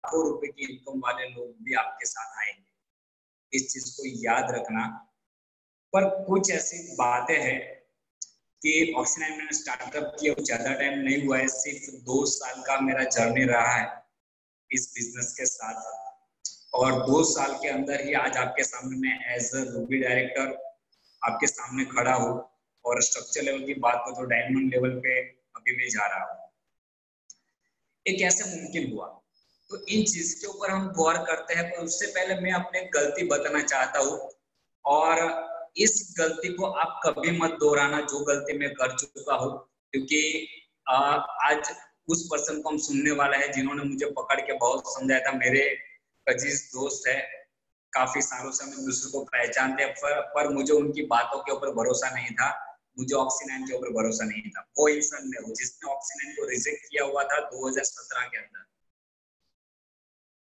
लाखों रुपए की इनकम वाले लोग भी आपके साथ आएंगे, इस चीज को याद रखना। पर कुछ ऐसी बातें हैं कि ऑक्सीनाइन मैंने स्टार्टअप किया, ज्यादा टाइम नहीं हुआ है, सिर्फ 2 साल का मेरा जर्नी रहा है इस बिजनेस के साथ। और 2 साल के अंदर ही आज आपके सामने मैं एज अ रूबी डायरेक्टर आपके सामने खड़ा हूँ। और स्ट्रक्चर लेवल की बात को तो डायमंड लेवल पे अभी मैं जा रहा हूँ। ये कैसे मुमकिन हुआ, तो इन चीज के ऊपर हम गौर करते हैं। पर उससे पहले मैं अपने गलती बताना चाहता हूँ, और इस गलती को आप कभी मत दोहराना जो गलती मैं कर चुका हूँ, क्योंकि आज उस पर्सन को हम सुनने वाला है जिन्होंने मुझे पकड़ के बहुत समझाया था। मेरे अजीज दोस्त है, काफी सालों से हम दूसरे को पहचानते हैं, पर मुझे उनकी बातों के ऊपर भरोसा नहीं था, मुझे ऑक्सीनाइन के ऊपर भरोसा नहीं था। वो इंसान में जिसने ऑक्सीनाइन को रिजेक्ट किया हुआ था 2017 के अंदर।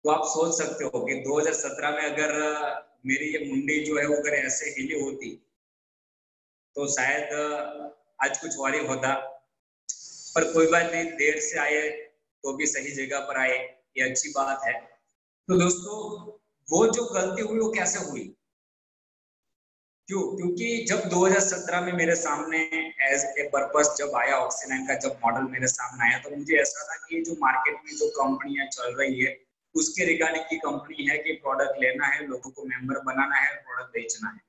तो आप सोच सकते हो कि 2017 में अगर मेरी ये मुंडी जो है वो अगर ऐसे हिली होती तो शायद आज कुछ और ही होता। पर कोई बात नहीं, देर से आए तो भी सही जगह पर आए, ये अच्छी बात है। तो दोस्तों, वो जो गलती हुई वो कैसे हुई, क्योंकि जब 2017 में मेरे सामने एज ए पर्पस जब आया ऑक्सीनाइन का, जब मॉडल मेरे सामने आया, तो मुझे ऐसा था कि जो मार्केट में जो कंपनियां चल रही है उसके रिगार्डिंग की कंपनी है कि प्रोडक्ट लेना है, लोगों को मेंबर बनाना है, प्रोडक्ट बेचना है।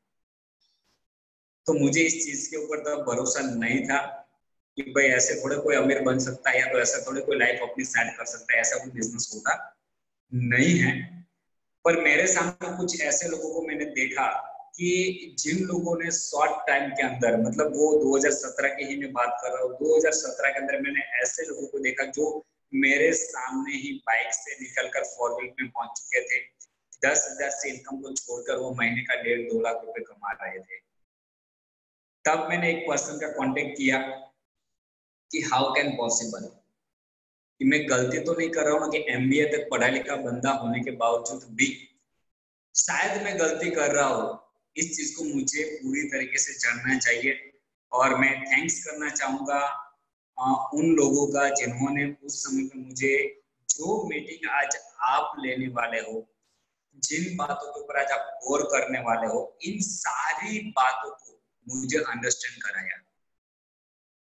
तो मुझे इस चीज के ऊपर तो भरोसा नहीं था कि भाई ऐसे थोड़े कोई अमीर बन सकता है, या तो ऐसा थोड़े कोई लाइफ अपनी सेट कर सकता है, ऐसा कोई बिजनेस होता नहीं है। पर मेरे सामने कुछ ऐसे लोगों को मैंने देखा कि जिन लोगों ने शॉर्ट टाइम के अंदर, मतलब वो 2017 की ही मैं बात कर रहा हूँ, 2017 के अंदर मैंने ऐसे लोगों को देखा जो मेरे सामने ही बाइक से निकलकर 4 व्हील में पहुंच चुके थे। 10,000 से इनकम को छोड़कर वो महीने का 1.5-2 लाख रुपए कमा रहे थे। तब मैंने एक पर्सन का कांटेक्ट किया कि हाउ कैन पॉसिबल, कि मैं गलती तो नहीं कर रहा हूँ कि एमबीए तक पढ़ा लिखा बंदा होने के बावजूद भी शायद मैं गलती कर रहा हूँ। इस चीज को मुझे पूरी तरीके से जानना चाहिए। और मैं थैंक्स करना चाहूंगा उन लोगों का जिन्होंने उस समय पे मुझे, जो मीटिंग आज आप लेने वाले हो, जिन बातों के ऊपर आज आप गौर करने वाले हो, इन सारी बातों को मुझे अंडरस्टैंड कराया।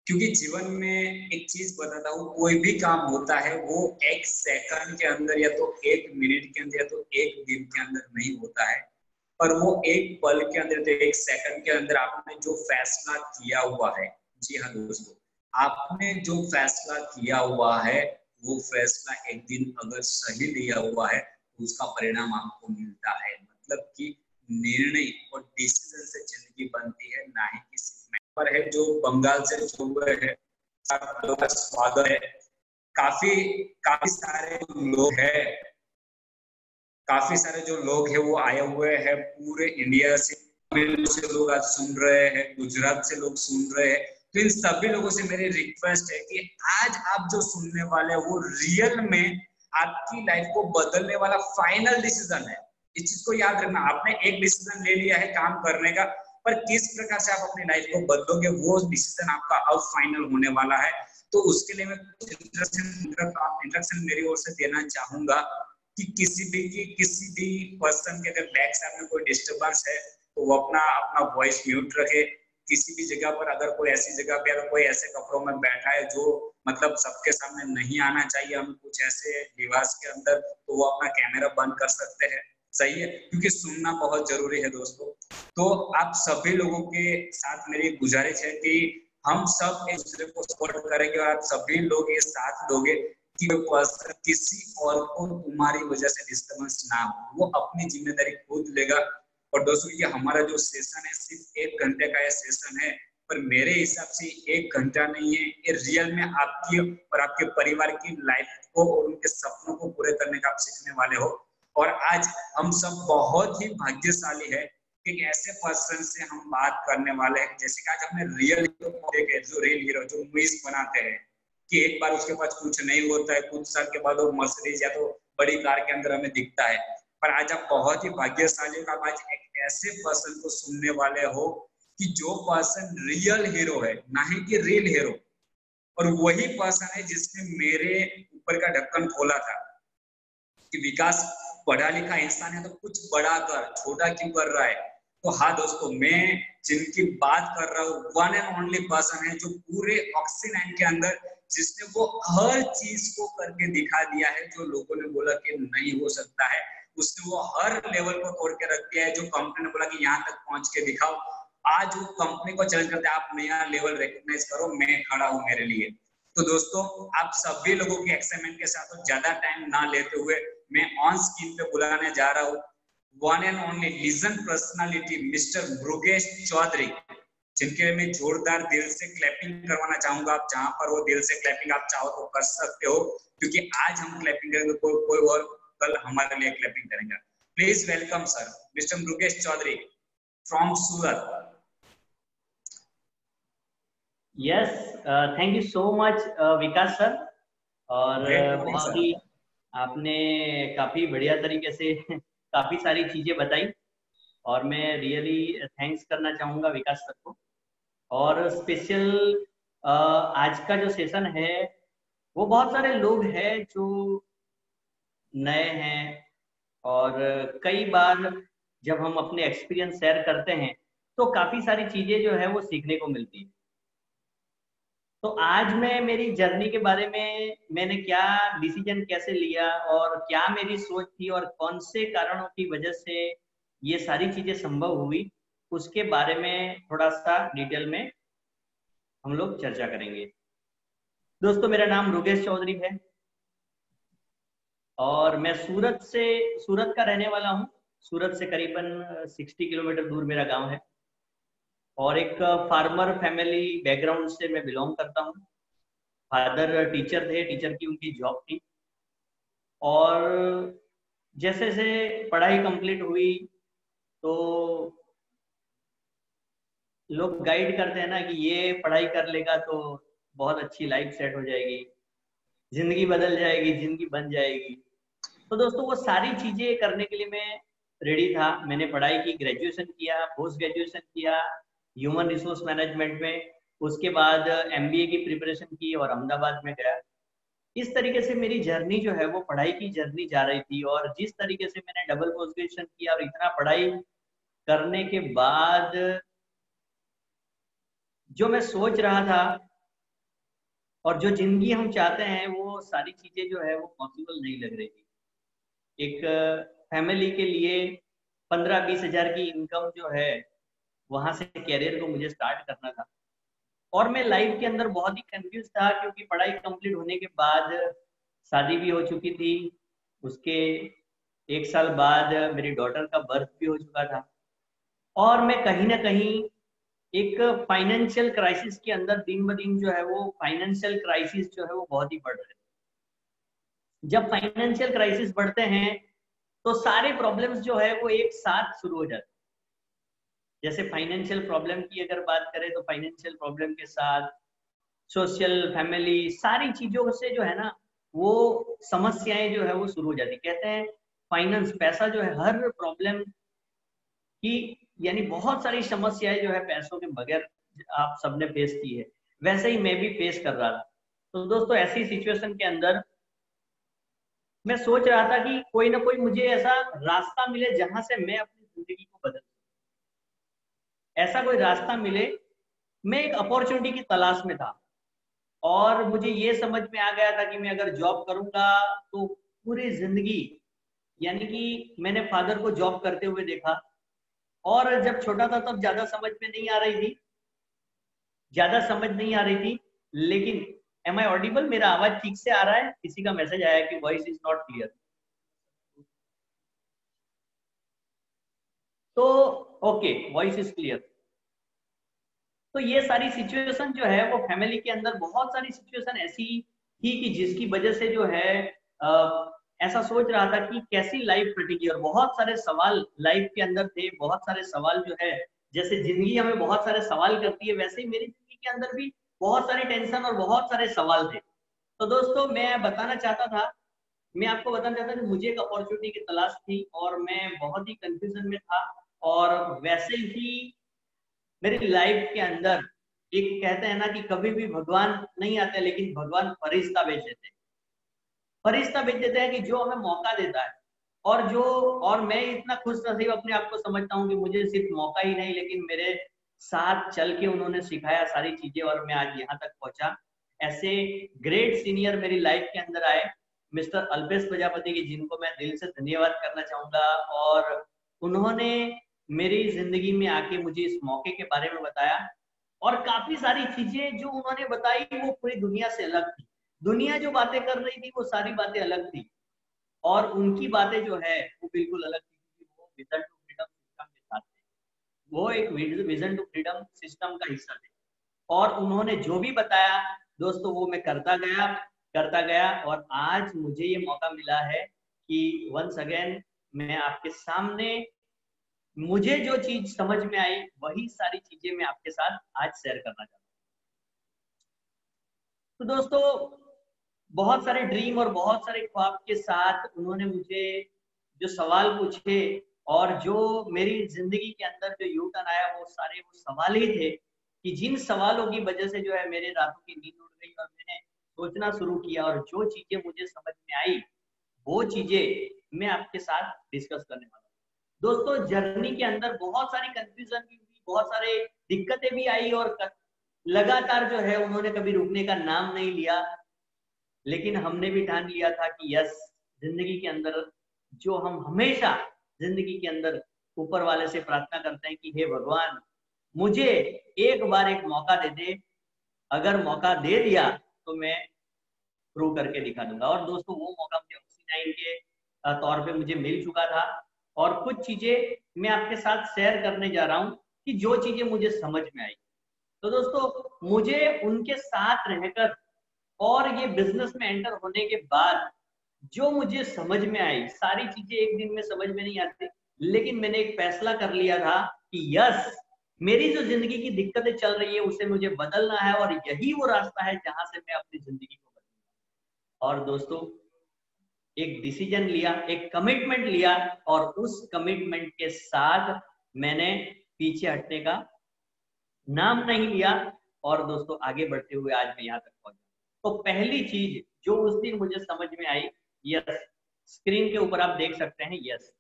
क्योंकि जीवन में एक चीज बताता हूँ, कोई भी काम होता है वो 1 सेकंड के अंदर, या तो 1 मिनट के अंदर, या तो 1 दिन के अंदर नहीं होता है, पर वो 1 पल के अंदर, तो 1 सेकंड के अंदर आपने जो फैसला किया हुआ है, जी हाँ दोस्तों, आपने जो फैसला किया हुआ है वो फैसला एक दिन अगर सही लिया हुआ है तो उसका परिणाम आपको मिलता है। मतलब कि निर्णय और डिसीजन से जिंदगी बनती है, ना ही कि पर है जो बंगाल से जो हुए है, स्वागत है। काफी काफी सारे लोग हैं, काफी सारे जो लोग हैं वो आए हुए हैं पूरे इंडिया से। से लोग आज सुन रहे हैं, गुजरात से लोग सुन रहे हैं। तो इन सभी लोगों से मेरी रिक्वेस्ट है कि आज आप जो सुनने वाले हैं वो रियल में आपकी लाइफ को बदलने वाला फाइनल डिसीजन है। इस चीज को याद रखना, आपने एक डिसीजन ले लिया है काम करने का, पर किस प्रकार से आप अपनी लाइफ को बदलोगे वो डिसीजन आपका अब फाइनल होने वाला है। तो उसके लिए मैं इंस्ट्रक्शन मेरी ओर से देना चाहूंगा कि किसी भी पर्सन के अगर बैक साइड में कोई डिस्टर्बेंस है तो वो अपना वॉइस म्यूट रखे। किसी भी जगह पर अगर कोई ऐसी जगह पे अगर कोई ऐसे कपड़ों में बैठा है जो मतलब सबके सामने नहीं आना चाहिए, हम कुछ ऐसे लिबास के अंदर, तो वो अपना कैमरा बंद कर सकते हैं। सही है, क्योंकि सुनना बहुत जरूरी है दोस्तों। तो आप सभी लोगों के साथ मेरी गुजारिश है कि हम सब एक दूसरे को सपोर्ट करेंगे और आप सभी लोग ये साथ दोगे कि किसी और को तुम्हारी वजह से डिस्टर्बेंस ना हो, वो अपनी जिम्मेदारी खुद लेगा। और दोस्तों ये हमारा जो सेशन है सिर्फ 1 घंटे का ये सेशन है, पर मेरे हिसाब से 1 घंटा नहीं है, ये रियल में आपकी और आपके परिवार की लाइफ को और उनके सपनों को पूरे करने का आप सीखने वाले हो। और आज हम सब बहुत ही भाग्यशाली है कि ऐसे पर्सन से हम बात करने वाले हैं, जैसे कि आज हमने रियल हीरो, जो रियल हीरो जो मूवीज बनाते हैं कि एक बार उसके पास कुछ नहीं होता है, कुछ साल के बाद वो मर्सिडीज या तो बड़ी कार के अंदर हमें दिखता है। पर आज आप बहुत ही भाग्यशाली हो, आप आज एक ऐसे पर्सन को सुनने वाले हो कि जो पर्सन रियल हीरो है, ना ही कि रियल हीरो। और वही पर्सन है जिसने मेरे ऊपर का ढक्कन खोला था। कि विकास पढ़ा लिखा इंसान है तो कुछ बड़ा कर, छोटा क्यों कर रहा है। तो हाँ दोस्तों, मैं जिनकी बात कर रहा हूँ वन एंड ओनली पर्सन है जो पूरे ऑक्सीनाइन के अंदर जिसने वो हर चीज को करके दिखा दिया है जो लोगों ने बोला कि नहीं हो सकता है। उसने वो हर लेवल को तोड़ के रख दिया है जो कंपनी ने बोला कि यहाँ तक पहुंच के दिखाओ। आज वो कंपनी को चैलेंज करते हैं, आप नया लेवल रिकॉग्नाइज करो, मैं खड़ा हूँ मेरे लिए। तो दोस्तों, आप सभी लोगों की एक्साइटमेंट के साथ ज्यादा टाइम ना लेते हुए मैं ऑन स्क्रीन पे बुलाने जा रहा हूँ one and only legend personality mister Murugesh Chaudhary, जिनके मैं जोरदार दिल से क्लैपिंग करवाना चाहूंगा। आप जहां पर वो दिल से क्लैपिंग आप चाहो तो कर सकते हो, क्योंकि आज हम क्लैपिंग करेंगे, कोई और कल हमारे लिए क्लैपिंग करेंगे। Please welcome sir mister Murugesh Chaudhary from Surat. Yes, thank you so much Vikas sir. और बहुत ही आपने काफी बढ़िया तरीके से काफी सारी चीजें बताई और मैं रियली थैंक्स करना चाहूंगा विकास सर को। और स्पेशल आज का जो सेशन है वो बहुत सारे लोग हैं जो नए हैं और कई बार जब हम अपने एक्सपीरियंस शेयर करते हैं तो काफी सारी चीजें जो है वो सीखने को मिलती है। तो आज मैं मेरी जर्नी के बारे में मैंने क्या डिसीजन कैसे लिया और क्या मेरी सोच थी और कौन से कारणों की वजह से ये सारी चीजें संभव हुई, उसके बारे में थोड़ा सा डिटेल में हम लोग चर्चा करेंगे। दोस्तों, मेरा नाम मुरुगेश चौधरी है और मैं सूरत का रहने वाला हूँ। सूरत से करीबन 60 किलोमीटर दूर मेरा गांव है और एक फार्मर फैमिली बैकग्राउंड से मैं बिलोंग करता हूँ। फादर टीचर थे, टीचर की उनकी जॉब थी और जैसे जैसे पढ़ाई कंप्लीट हुई तो लोग गाइड करते हैं ना कि ये पढ़ाई कर लेगा तो बहुत अच्छी लाइफ सेट हो जाएगी, जिंदगी बदल जाएगी, जिंदगी बन जाएगी। तो दोस्तों, वो सारी चीजें करने के लिए मैं रेडी था। मैंने पढ़ाई की, ग्रेजुएशन किया, पोस्ट ग्रेजुएशन किया ह्यूमन रिसोर्स मैनेजमेंट में, उसके बाद एमबीए की प्रिपरेशन की और अहमदाबाद में गया। इस तरीके से मेरी जर्नी जो है वो पढ़ाई की जर्नी जा रही थी और जिस तरीके से मैंने डबल पोस्ट ग्रेजुएशन किया और इतना पढ़ाई करने के बाद जो मैं सोच रहा था और जो जिंदगी हम चाहते हैं वो सारी चीजें जो है वो पॉसिबल नहीं लग रही थी। एक फैमिली के लिए 15-20 हजार की इनकम जो है वहां से कैरियर को मुझे स्टार्ट करना था और मैं लाइफ के अंदर बहुत ही कंफ्यूज था क्योंकि पढ़ाई कंप्लीट होने के बाद शादी भी हो चुकी थी। उसके 1 साल बाद मेरी डॉटर का बर्थ भी हो चुका था और मैं कहीं ना कहीं एक फाइनेंशियल क्राइसिस के अंदर दिन ब दिन जो है वो फाइनेंशियल क्राइसिस जो है वो बहुत ही बढ़ रहे हैं। जब फाइनेंशियल क्राइसिस बढ़ते हैं तो सारे प्रॉब्लम्स जो है वो एक साथ शुरू हो जाते हैं। जैसे फाइनेंशियल प्रॉब्लम की अगर बात करें तो फाइनेंशियल प्रॉब्लम के साथ सोशल, फैमिली, सारी चीजों से जो है ना वो समस्याएं जो है वो शुरू हो जाती। कहते हैं फाइनेंस, पैसा जो है हर प्रॉब्लम की, यानी बहुत सारी समस्याएं जो है पैसों के बगैर आप सबने फेस की है, वैसे ही मैं भी फेस कर रहा था। तो दोस्तों, ऐसी सिचुएशन के अंदर मैं सोच रहा था कि कोई ना कोई मुझे ऐसा रास्ता मिले जहां से मैं अपनी जिंदगी को बदल, ऐसा कोई रास्ता मिले। मैं एक अपॉर्चुनिटी की तलाश में था और मुझे ये समझ में आ गया था कि मैं अगर जॉब करूंगा तो पूरी जिंदगी, यानी कि मैंने फादर को जॉब करते हुए देखा और जब छोटा था तब ज्यादा समझ में नहीं आ रही थी, लेकिन एम आई ऑडिबल? मेरा आवाज ठीक से आ रहा है? किसी का मैसेज आया कि वॉइस इज नॉट क्लियर। तो ओके, वॉइस इज क्लियर। तो ये सारी सिचुएशन जो है वो फैमिली के अंदर बहुत सारी सिचुएशन ऐसी थी कि जिसकी वजह से जो है ऐसा सोच रहा था कि कैसी लाइफ कटेगी और बहुत सारे सवाल लाइफ के अंदर थे। बहुत सारे सवाल जो है, जैसे जिंदगी हमें बहुत सारे सवाल करती है, वैसे ही मेरी जिंदगी के अंदर भी बहुत सारी टेंशन और बहुत सारे सवाल थे। तो दोस्तों, मैं बताना चाहता था, मैं आपको बताना चाहता था कि मुझे एक अपॉर्चुनिटी की तलाश थी और मैं बहुत ही कंफ्यूजन में था। और वैसे ही मेरी लाइफ के अंदर एक कहते हैं ना कि कभी भी भगवान नहीं आते, लेकिन भगवान फरिश्ता भेज देते। फरिश्ता भेज देते हैं कि जो हमें मौका देता है, और मैं इतना खुश नसीब अपने आप को समझता हूँ कि मुझे सिर्फ मौका ही नहीं, लेकिन मेरे साथ चल के उन्होंने सिखाया सारी चीजें और मैं आज यहाँ तक पहुंचा। ऐसे ग्रेट सीनियर मेरी लाइफ के अंदर आए, मिस्टर अल्पेश प्रजापति की, जिनको मैं दिल से धन्यवाद करना चाहूंगा। और उन्होंने मेरी जिंदगी में आके मुझे इस मौके के बारे में बताया, और काफी सारी चीजें जो उन्होंने बताई वो पूरी दुनिया से अलग थी। दुनिया जो बातें कर रही थी वो सारी बातें अलग थी, और उनकी बातें जो है वो बिल्कुल अलग थी, क्योंकि वो विजन टू फ्रीडम सिस्टम के साथ थे। वो एक विजन टू फ्रीडम सिस्टम का हिस्सा थे, और उन्होंने जो भी बताया दोस्तों वो मैं करता गया, और आज मुझे ये मौका मिला है कि वंस अगेन मैं आपके सामने मुझे जो चीज समझ में आई वही सारी चीजें मैं आपके साथ आज शेयर करना चाहता हूँ। तो दोस्तों, बहुत सारे ड्रीम और बहुत सारे ख्वाब के साथ उन्होंने मुझे जो सवाल पूछे, और जो मेरी जिंदगी के अंदर जो यू टर्न आया, वो सारे वो सवाल ही थे कि जिन सवालों की वजह से जो है मेरे रातों की नींद उड़ गई, और मैंने सोचना शुरू किया, और जो चीजें मुझे समझ में आई वो चीजें मैं आपके साथ डिस्कस करने वाला हूँ। दोस्तों, जर्नी के अंदर बहुत सारी कंफ्यूजन भी हुई, बहुत सारे दिक्कतें भी आई, और लगातार जो है उन्होंने कभी रुकने का नाम नहीं लिया। लेकिन हमने भी ठान लिया था कि यस, जिंदगी के अंदर जो हम हमेशा जिंदगी के अंदर ऊपर वाले से प्रार्थना करते हैं कि हे भगवान, मुझे एक बार एक मौका दे दे, अगर मौका दे दिया तो मैं प्रूव करके दिखा दूंगा। और दोस्तों, वो मौका मुझे ऑक्सी 9 के तौर पे मुझे मिल चुका था, और कुछ चीजें मैं आपके साथ शेयर करने जा रहा हूँ कि जो चीजें मुझे समझ में आई। तो दोस्तों, मुझे उनके साथ रहकर और ये बिजनेस में एंटर होने के बाद जो मुझे समझ में आई, सारी चीजें एक दिन में समझ में नहीं आती, लेकिन मैंने एक फैसला कर लिया था कि यस, मेरी जो जिंदगी की दिक्कतें चल रही है उसे मुझे बदलना है, और यही वो रास्ता है जहां से मैं अपनी जिंदगी को बदलूंगा। और दोस्तों, एक डिसीजन लिया, एक कमिटमेंट लिया, और उस कमिटमेंट के साथ मैंने पीछे हटने का नाम नहीं लिया, और दोस्तों आगे बढ़ते हुए आज मैं यहाँ तक पहुंचा। तो पहली चीज जो उस दिन मुझे समझ में आई, यस, स्क्रीन के ऊपर आप देख सकते हैं, यस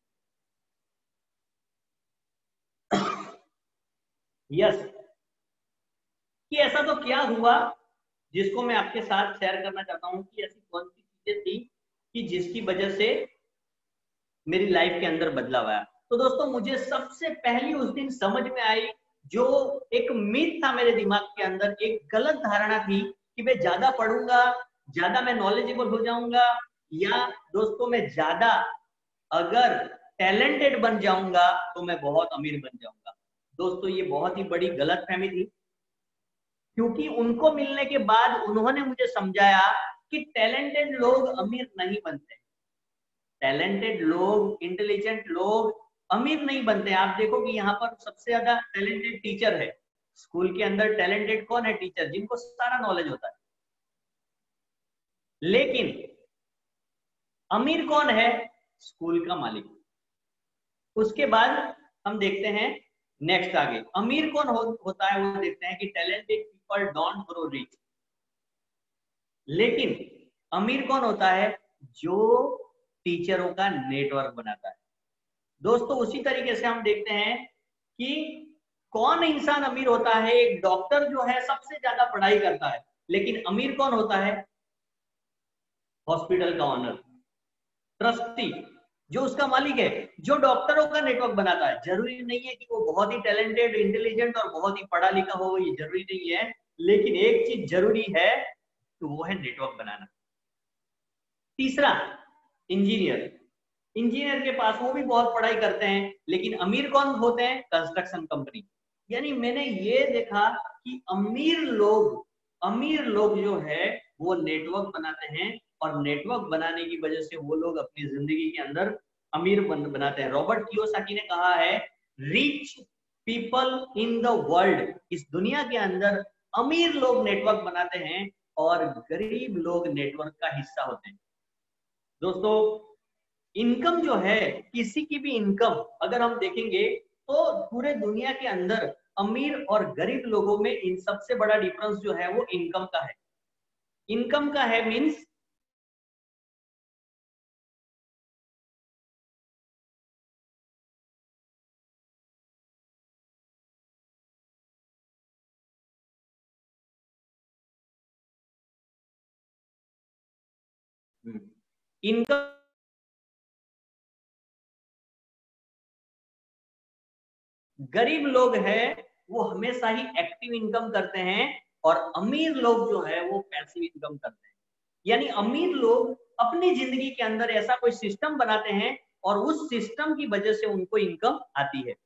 यस, कि ऐसा तो क्या हुआ जिसको मैं आपके साथ शेयर करना चाहता हूँ कि ऐसी कौन सी चीजें थी कि जिसकी वजह से मेरी लाइफ के अंदर बदलाव आया। तो दोस्तों, मुझे सबसे पहली उस दिन समझ में आई, जो एक मिथ था मेरे दिमाग के अंदर, एक गलत धारणा थी कि मैं ज्यादा पढ़ूंगा, ज्यादा मैं नॉलेजेबल हो जाऊंगा, या दोस्तों मैं ज्यादा अगर टैलेंटेड बन जाऊंगा तो मैं बहुत अमीर बन जाऊंगा। दोस्तों, ये बहुत ही बड़ी गलतफहमी थी, क्योंकि उनको मिलने के बाद उन्होंने मुझे समझाया कि टैलेंटेड लोग अमीर नहीं बनते, टैलेंटेड लोग, इंटेलिजेंट लोग अमीर नहीं बनते। आप देखो कि यहाँ पर सबसे ज्यादा टैलेंटेड टीचर है स्कूल के अंदर। टैलेंटेड कौन है? टीचर, जिनको सारा नॉलेज होता है। लेकिन अमीर कौन है? स्कूल का मालिक। उसके बाद हम देखते हैं नेक्स्ट आगे अमीर कौन होता है, वो देखते हैं कि talented people don't grow rich. लेकिन अमीर कौन होता है? जो टीचरों का नेटवर्क बनाता है। दोस्तों, उसी तरीके से हम देखते हैं कि कौन इंसान अमीर होता है। एक डॉक्टर जो है सबसे ज्यादा पढ़ाई करता है, लेकिन अमीर कौन होता है? हॉस्पिटल का ऑनर, ट्रस्टी, जो उसका मालिक है, जो डॉक्टरों का नेटवर्क बनाता है। जरूरी नहीं है कि वो बहुत ही टैलेंटेड, इंटेलिजेंट और बहुत ही पढ़ा लिखा हो, ये जरूरी नहीं है, लेकिन एक चीज जरूरी है, तो वो है नेटवर्क बनाना। तीसरा, इंजीनियर। इंजीनियर के पास वो भी बहुत पढ़ाई करते हैं, लेकिन अमीर कौन होते हैं? Construction company. यानी मैंने ये देखा कि अमीर लोग जो है वो नेटवर्क बनाते हैं, और नेटवर्क बनाने की वजह से वो लोग अपनी जिंदगी के अंदर अमीर बनाते हैं। रॉबर्ट कियोसाकी ने कहा है, rich people in the world, इस दुनिया के अंदर अमीर लोग नेटवर्क बनाते हैं और गरीब लोग नेटवर्क का हिस्सा होते हैं। दोस्तों, इनकम जो है, किसी की भी इनकम अगर हम देखेंगे तो पूरे दुनिया के अंदर अमीर और गरीब लोगों में इन सबसे बड़ा डिफरेंस जो है वो इनकम का है। इनकम का है मींस इनकम गरीब लोग हैं वो हमेशा ही एक्टिव इनकम करते हैं और अमीर लोग जो है वो पैसिव इनकम करते हैं। यानी अमीर लोग अपनी जिंदगी के अंदर ऐसा कोई सिस्टम बनाते हैं और उस सिस्टम की वजह से उनको इनकम आती है,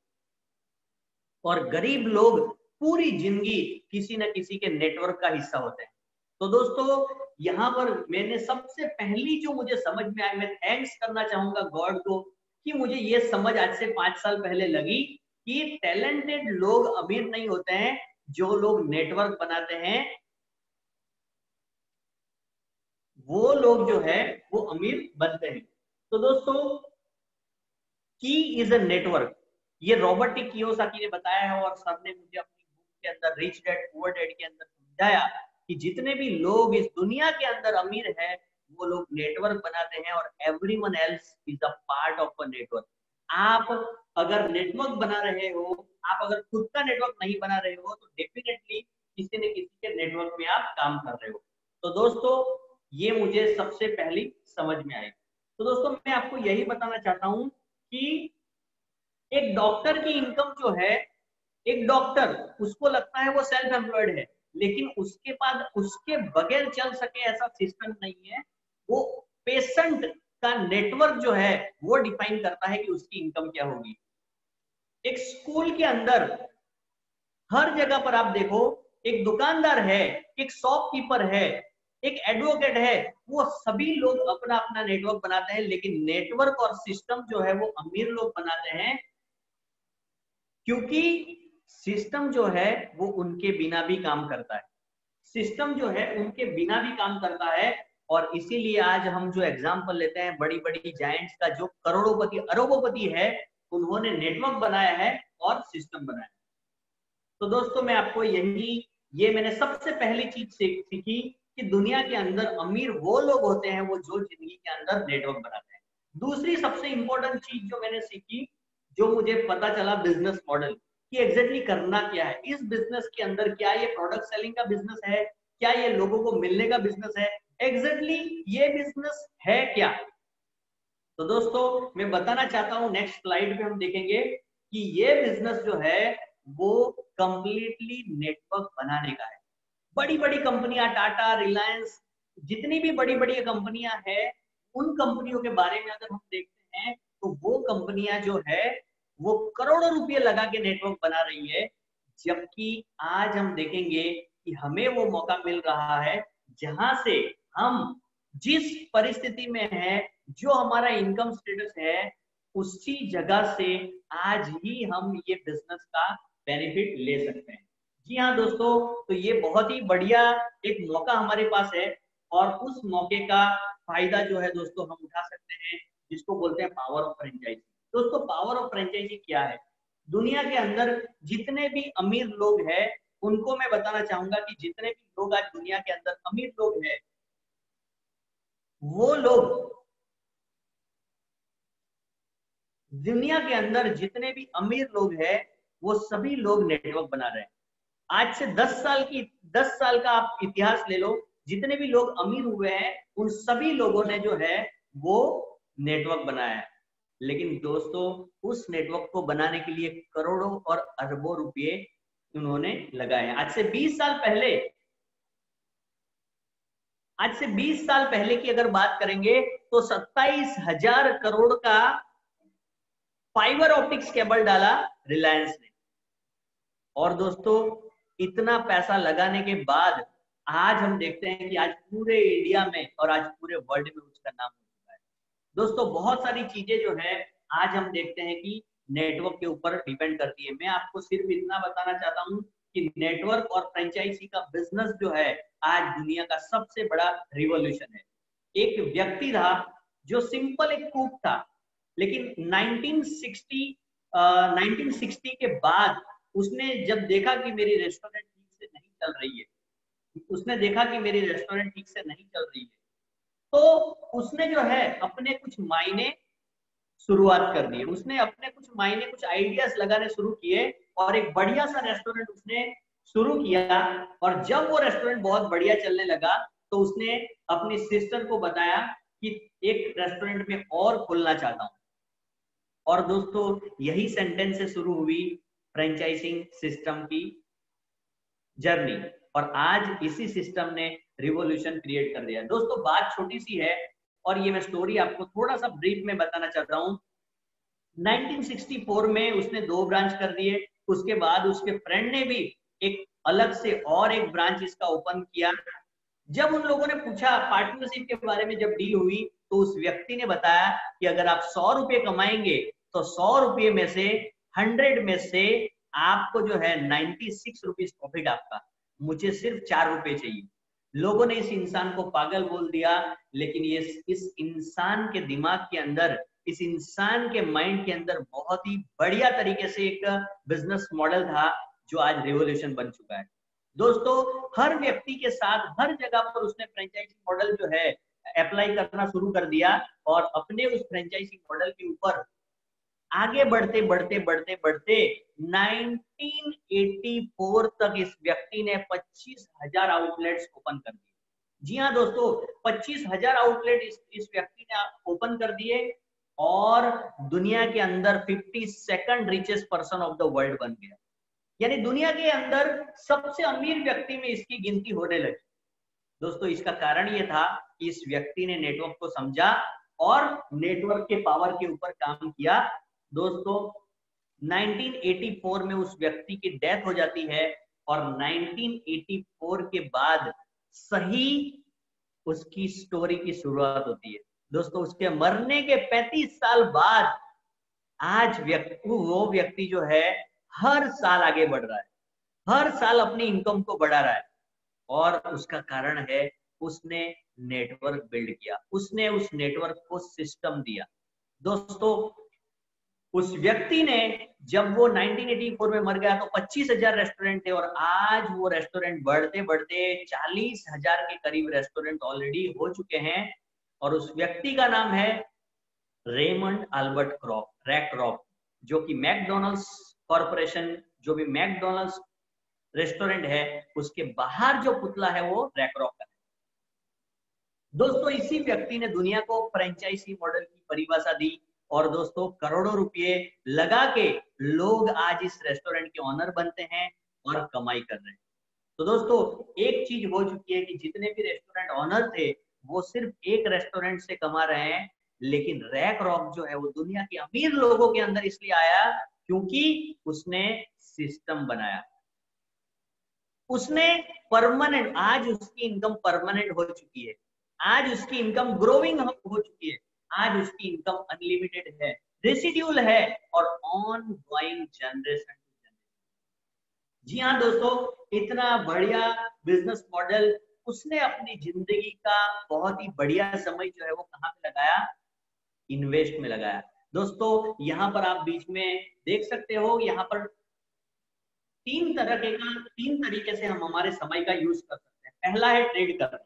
और गरीब लोग पूरी जिंदगी किसी न किसी के नेटवर्क का हिस्सा होते हैं। तो दोस्तों यहाँ पर मैंने सबसे पहली जो मुझे समझ में आई, मैं थैंक्स करना चाहूंगा गॉड को कि मुझे ये समझ आज से 5 साल पहले लगी कि टैलेंटेड लोग अमीर नहीं होते हैं, जो लोग नेटवर्क बनाते हैं वो लोग जो है वो अमीर बनते हैं। तो दोस्तों की इज अ नेटवर्क, ये रॉबर्ट टी कियोसाकी ने बताया है और सर ने मुझे अपनी बुक के अंदर रिच डैड पुअर डैड के अंदर समझाया कि जितने भी लोग इस दुनिया के अंदर अमीर हैं वो लोग नेटवर्क बनाते हैं और everyone else is a part of a network. आप अगर नेटवर्क बना रहे हो, आप अगर खुद का नेटवर्क नहीं बना रहे हो तो डेफिनेटली किसी न किसी के नेटवर्क में आप काम कर रहे हो। तो दोस्तों ये मुझे सबसे पहली समझ में आई। तो दोस्तों मैं आपको यही बताना चाहता हूं कि एक डॉक्टर की इनकम जो है, एक डॉक्टर उसको लगता है वो सेल्फ एम्प्लॉयड है, लेकिन उसके बाद उसके बगैर चल सके ऐसा सिस्टम नहीं है। वो पेशेंट का नेटवर्क जो है वो डिफाइन करता है कि उसकी इनकम क्या होगी। एक स्कूल के अंदर हर जगह पर आप देखो, एक दुकानदार है, एक शॉपकीपर है, एक एडवोकेट है, वो सभी लोग अपना अपना नेटवर्क बनाते हैं, लेकिन नेटवर्क और सिस्टम जो है वो अमीर लोग बनाते हैं, क्योंकि सिस्टम जो है वो उनके बिना भी काम करता है। सिस्टम जो है उनके बिना भी काम करता है, और इसीलिए आज हम जो एग्जांपल लेते हैं बड़ी बड़ी जायंट्स का, जो करोड़ोंपति अरबोंपति है, उन्होंने नेटवर्क बनाया है और सिस्टम बनाया है। तो दोस्तों मैं आपको ये मैंने सबसे पहली चीज सीखी कि दुनिया के अंदर अमीर वो लोग होते हैं वो जो जिंदगी के अंदर नेटवर्क बनाते हैं। दूसरी सबसे इंपॉर्टेंट चीज जो मैंने सीखी, जो मुझे पता चला बिजनेस मॉडल कि एग्जैक्टली करना क्या है इस बिजनेस के अंदर। क्या ये प्रोडक्ट सेलिंग का बिजनेस है, क्या ये लोगों को मिलने का बिजनेस है, एग्जैक्टली ये बिजनेस है क्या। तो दोस्तों मैं बताना चाहता हूं, नेक्स्ट स्लाइड पे हम देखेंगे कि ये बिजनेस जो है वो कंप्लीटली नेटवर्क बनाने का है। बड़ी बड़ी कंपनियां, टाटा, रिलायंस, जितनी भी बड़ी बड़ी कंपनियां हैं, उन कंपनियों के बारे में अगर हम देखते हैं तो वो कंपनियां जो है वो करोड़ों रुपए लगा के नेटवर्क बना रही है। जबकि आज हम देखेंगे कि हमें वो मौका मिल रहा है जहां से हम जिस परिस्थिति में है, जो हमारा इनकम स्टेटस है, उसी जगह से आज ही हम ये बिजनेस का बेनिफिट ले सकते हैं। जी हाँ दोस्तों, तो ये बहुत ही बढ़िया एक मौका हमारे पास है, और उस मौके का फायदा जो है दोस्तों हम उठा सकते हैं, जिसको बोलते हैं पावर ऑफ फ्रेंचाइजी। दोस्तों पावर ऑफ फ्रेंचाइजी क्या है? दुनिया के अंदर जितने भी अमीर लोग हैं उनको मैं बताना चाहूंगा कि जितने भी लोग आज दुनिया के अंदर अमीर लोग हैं, वो लोग दुनिया के अंदर जितने भी अमीर लोग हैं वो सभी लोग नेटवर्क बना रहे हैं। आज से 10 साल का आप इतिहास ले लो, जितने भी लोग अमीर हुए हैं उन सभी लोगों ने जो है वो नेटवर्क बनाया है। लेकिन दोस्तों उस नेटवर्क को बनाने के लिए करोड़ों और अरबों रुपए उन्होंने लगाए हैं। आज से 20 साल पहले की अगर बात करेंगे तो 27,000 करोड़ का फाइबर ऑप्टिक्स केबल डाला रिलायंस ने। और दोस्तों इतना पैसा लगाने के बाद आज हम देखते हैं कि आज पूरे इंडिया में और आज पूरे वर्ल्ड में उसका नाम हो चुका है। दोस्तों बहुत सारी चीजें जो है आज हम देखते हैं कि नेटवर्क के ऊपर डिपेंड करती है। मैं आपको सिर्फ इतना बताना चाहता हूँ कि नेटवर्क और फ्रेंचाइजी का बिजनेस जो है आज दुनिया का सबसे बड़ा रिवॉल्यूशन है। एक व्यक्ति था जो सिंपल एक कुक था, लेकिन 1960 के बाद उसने जब देखा कि मेरी रेस्टोरेंट ठीक से नहीं चल रही है, तो उसने जो है अपने कुछ मायने शुरुआत कर दी। उसने अपने कुछ मायने, कुछ आइडियाज लगाने शुरू किए और एक बढ़िया सा रेस्टोरेंट उसने शुरू किया। और जब वो रेस्टोरेंट बहुत बढ़िया चलने लगा तो उसने अपनी सिस्टर को बताया कि एक रेस्टोरेंट में और खोलना चाहता हूँ। और दोस्तों यही सेंटेंस से शुरू हुई फ्रेंचाइजिंग सिस्टम की जर्नी, और आज इसी सिस्टम ने रिवॉल्यूशन क्रिएट कर दिया। दोस्तों बात छोटी सी है और ये मैं स्टोरी आपको थोड़ा सा ब्रीफ में बताना चाहता हूँ। 1964 में उसने 2 ब्रांच कर दिए, उसके बाद उसके फ्रेंड ने भी एक अलग से और एक ब्रांच इसका ओपन किया। जब उन लोगों ने पूछा पार्टनरशिप के बारे में, जब डील हुई, तो उस व्यक्ति ने बताया कि अगर आप 100 रुपए कमाएंगे तो 100 रुपए में से 100 में से आपको जो है 96 रुपीज प्रॉफिट आपका, मुझे सिर्फ 4 रुपए चाहिए। लोगों ने इस इंसान को पागल बोल दिया, लेकिन ये इस इंसान के दिमाग के अंदर, इस इंसान के माइंड के अंदर बहुत ही बढ़िया तरीके से एक बिजनेस मॉडल था जो आज रिवॉल्यूशन बन चुका है। दोस्तों हर व्यक्ति के साथ हर जगह पर उसने फ्रेंचाइजी मॉडल जो है अप्लाई करना शुरू कर दिया, और अपने उस फ्रेंचाइजी मॉडल के ऊपर आगे बढ़ते बढ़ते बढ़ते बढ़ते 1984 तक इस व्यक्ति ने 25,000 आउटलेट्स ओपन कर दिए। जी हाँ दोस्तों, 25,000 आउटलेट इस व्यक्ति ने ओपन कर दिए, और दुनिया के अंदर 52nd richest person of the world बन गया। यानी दुनिया के अंदर सबसे अमीर व्यक्ति में इसकी गिनती होने लगी। दोस्तों इसका कारण ये था कि इस व्यक्ति ने नेटवर्क को समझा और नेटवर्क के पावर के ऊपर काम किया। दोस्तों 1984 में उस व्यक्ति की डेथ हो जाती है, और 1984 के बाद सही उसकी स्टोरी की शुरुआत होती है। दोस्तों उसके मरने के 35 साल बाद आज वो व्यक्ति जो है हर साल आगे बढ़ रहा है, हर साल अपनी इनकम को बढ़ा रहा है, और उसका कारण है उसने नेटवर्क बिल्ड किया, उसने उस नेटवर्क को सिस्टम दिया। दोस्तों उस व्यक्ति ने, जब वो 1984 में मर गया तो 25,000 रेस्टोरेंट थे, और आज वो रेस्टोरेंट बढ़ते बढ़ते 40,000 के करीब रेस्टोरेंट ऑलरेडी हो चुके हैं। और उस व्यक्ति का नाम है रेमंड अल्बर्ट रैक्रॉफ्ट, जो कि मैकडोनल्ड्स कॉर्पोरेशन, जो भी मैकडोनल्ड्स रेस्टोरेंट है उसके बाहर जो पुतला है वो रैक्रॉफ्ट का है। दोस्तों इसी व्यक्ति ने दुनिया को फ्रेंचाइजी मॉडल की परिभाषा दी, और दोस्तों करोड़ों रुपए लगा के लोग आज इस रेस्टोरेंट के ऑनर बनते हैं और कमाई कर रहे हैं। तो दोस्तों एक चीज हो चुकी है कि जितने भी रेस्टोरेंट ऑनर थे वो सिर्फ एक रेस्टोरेंट से कमा रहे हैं, लेकिन रैक्रॉफ्ट जो है वो दुनिया के अमीर लोगों के अंदर इसलिए आया क्योंकि उसने सिस्टम बनाया, उसने परमानेंट, आज उसकी इनकम परमानेंट हो चुकी है, आज उसकी इनकम ग्रोइंग हो चुकी है, आज उसकी इनकम अनलिमिटेड है, रेसिड्यूल है, और on going generation to generation. जी हाँ दोस्तों, इतना बढ़िया बिजनेस मॉडल उसने अपनी जिंदगी का बहुत ही बढ़िया समय जो है वो कहाँ पे लगाया, इन्वेस्ट में लगाया। दोस्तों यहाँ पर आप बीच में देख सकते हो, यहाँ पर तीन तरीके से हम हमारे समय का यूज कर सकते हैं। पहला है ट्रेड करना,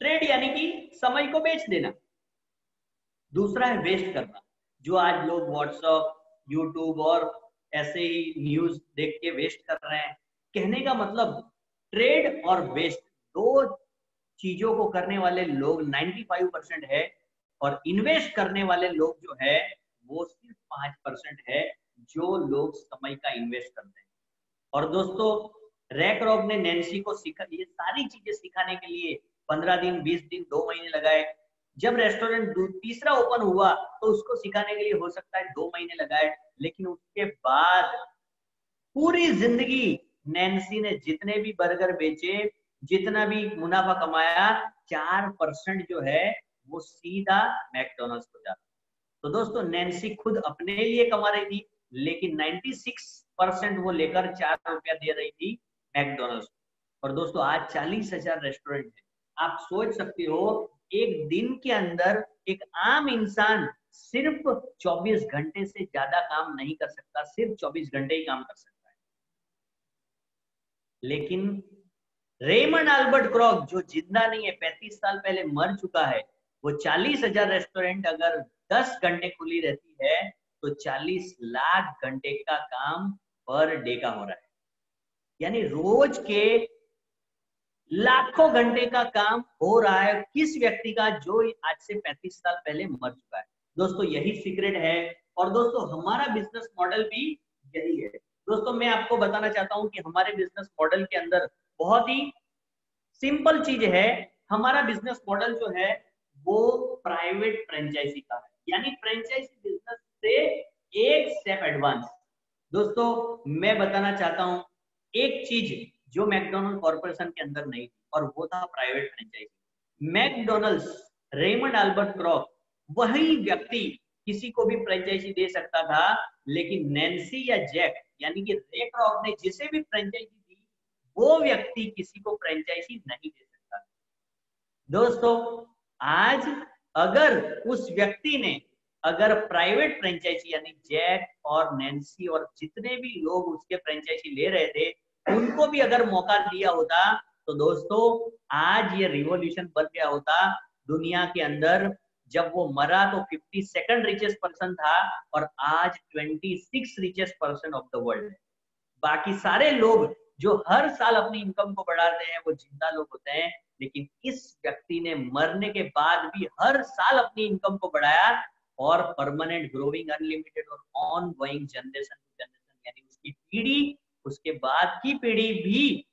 ट्रेड यानी कि समय को बेच देना। दूसरा है वेस्ट करना, जो आज लोग व्हाट्सएप, यूट्यूब और ऐसे ही न्यूज देख के वेस्ट कर रहे हैं। कहने का मतलब ट्रेड और वेस्ट दो चीजों को करने वाले लोग 95% है, और इन्वेस्ट करने वाले लोग जो है वो सिर्फ 5% है जो लोग समय का इन्वेस्ट करते हैं। और दोस्तों रैक्रॉफ्ट ने नैन्सी को ये सारी चीजें सिखाने के लिए 15 दिन, 20 दिन, 2 महीने लगाए। जब रेस्टोरेंट तीसरा ओपन हुआ तो उसको सिखाने के लिए हो सकता है 2 महीने लगाए, लेकिन उसके बाद पूरी जिंदगी नैन्सी ने जितने भी बर्गर बेचे, जितना भी मुनाफा कमाया, 4% जो है वो सीधा मैकडोनल्ड्स को जाता। तो दोस्तों नैन्सी खुद अपने लिए कमा रही थी, लेकिन 96% वो लेकर 4 रुपया दे रही थी मैकडोनल्ड्स। और दोस्तों आज 40,000 रेस्टोरेंट है। आप सोच सकते हो एक दिन के अंदर एक आम इंसान सिर्फ 24 घंटे से ज्यादा काम नहीं कर सकता, सिर्फ 24 घंटे ही काम कर सकता है। लेकिन रेमंड अल्बर्ट क्रॉफ्ट जो जिंदा नहीं है, 35 साल पहले मर चुका है, वो 40,000 रेस्टोरेंट अगर 10 घंटे खुली रहती है तो 40 लाख घंटे का काम पर डे का हो रहा है। यानी रोज के लाखों घंटे का काम हो रहा है किस व्यक्ति का जो आज से 35 साल पहले मर चुका है। दोस्तों यही सीक्रेट है। और दोस्तों हमारा बिजनेस मॉडल भी यही है। दोस्तों मैं आपको बताना चाहता हूं कि हमारे बिजनेस मॉडल के अंदर बहुत ही सिंपल चीज है। हमारा बिजनेस मॉडल जो है वो प्राइवेट फ्रेंचाइजी का है, यानी फ्रेंचाइजी बिजनेस से एक स्टेप एडवांस। दोस्तों मैं बताना चाहता हूं एक चीज जो मैकडॉनल्ड कॉर्पोरेशन के अंदर नहीं थी, और वो था private franchisee. McDonald's, Raymond Albert Kroc, वही व्यक्ति किसी को भी फ्रेंचाइजी दे सकता था, लेकिन नैन्सी या जैक यानी कि रे क्रॉक ने जिसे भी फ्रेंचाइजी दी, वो व्यक्ति किसी को फ्रेंचाइजी नहीं दे सकता। दोस्तों आज अगर उस व्यक्ति ने अगर प्राइवेट फ्रेंचाइजी यानी जैक और नैन्सी और जितने भी लोग उसके फ्रेंचाइजी ले रहे थे उनको भी अगर मौका दिया होता, तो दोस्तों आज ये रिवॉल्यूशन बन गया होता दुनिया के अंदर। जब वो मरा तो 52nd रिचेस्ट पर्सन था और आज 26 richest person of the world है। बाकी सारे लोग जो हर साल अपनी इनकम को बढ़ाते हैं वो जिंदा लोग होते हैं, लेकिन इस व्यक्ति ने मरने के बाद भी हर साल अपनी इनकम को बढ़ाया और परमानेंट ग्रोइंग अनलिमिटेड और on going generation to generation, यानी उसकी पीढ़ी उसके बाद की पीढ़ी भी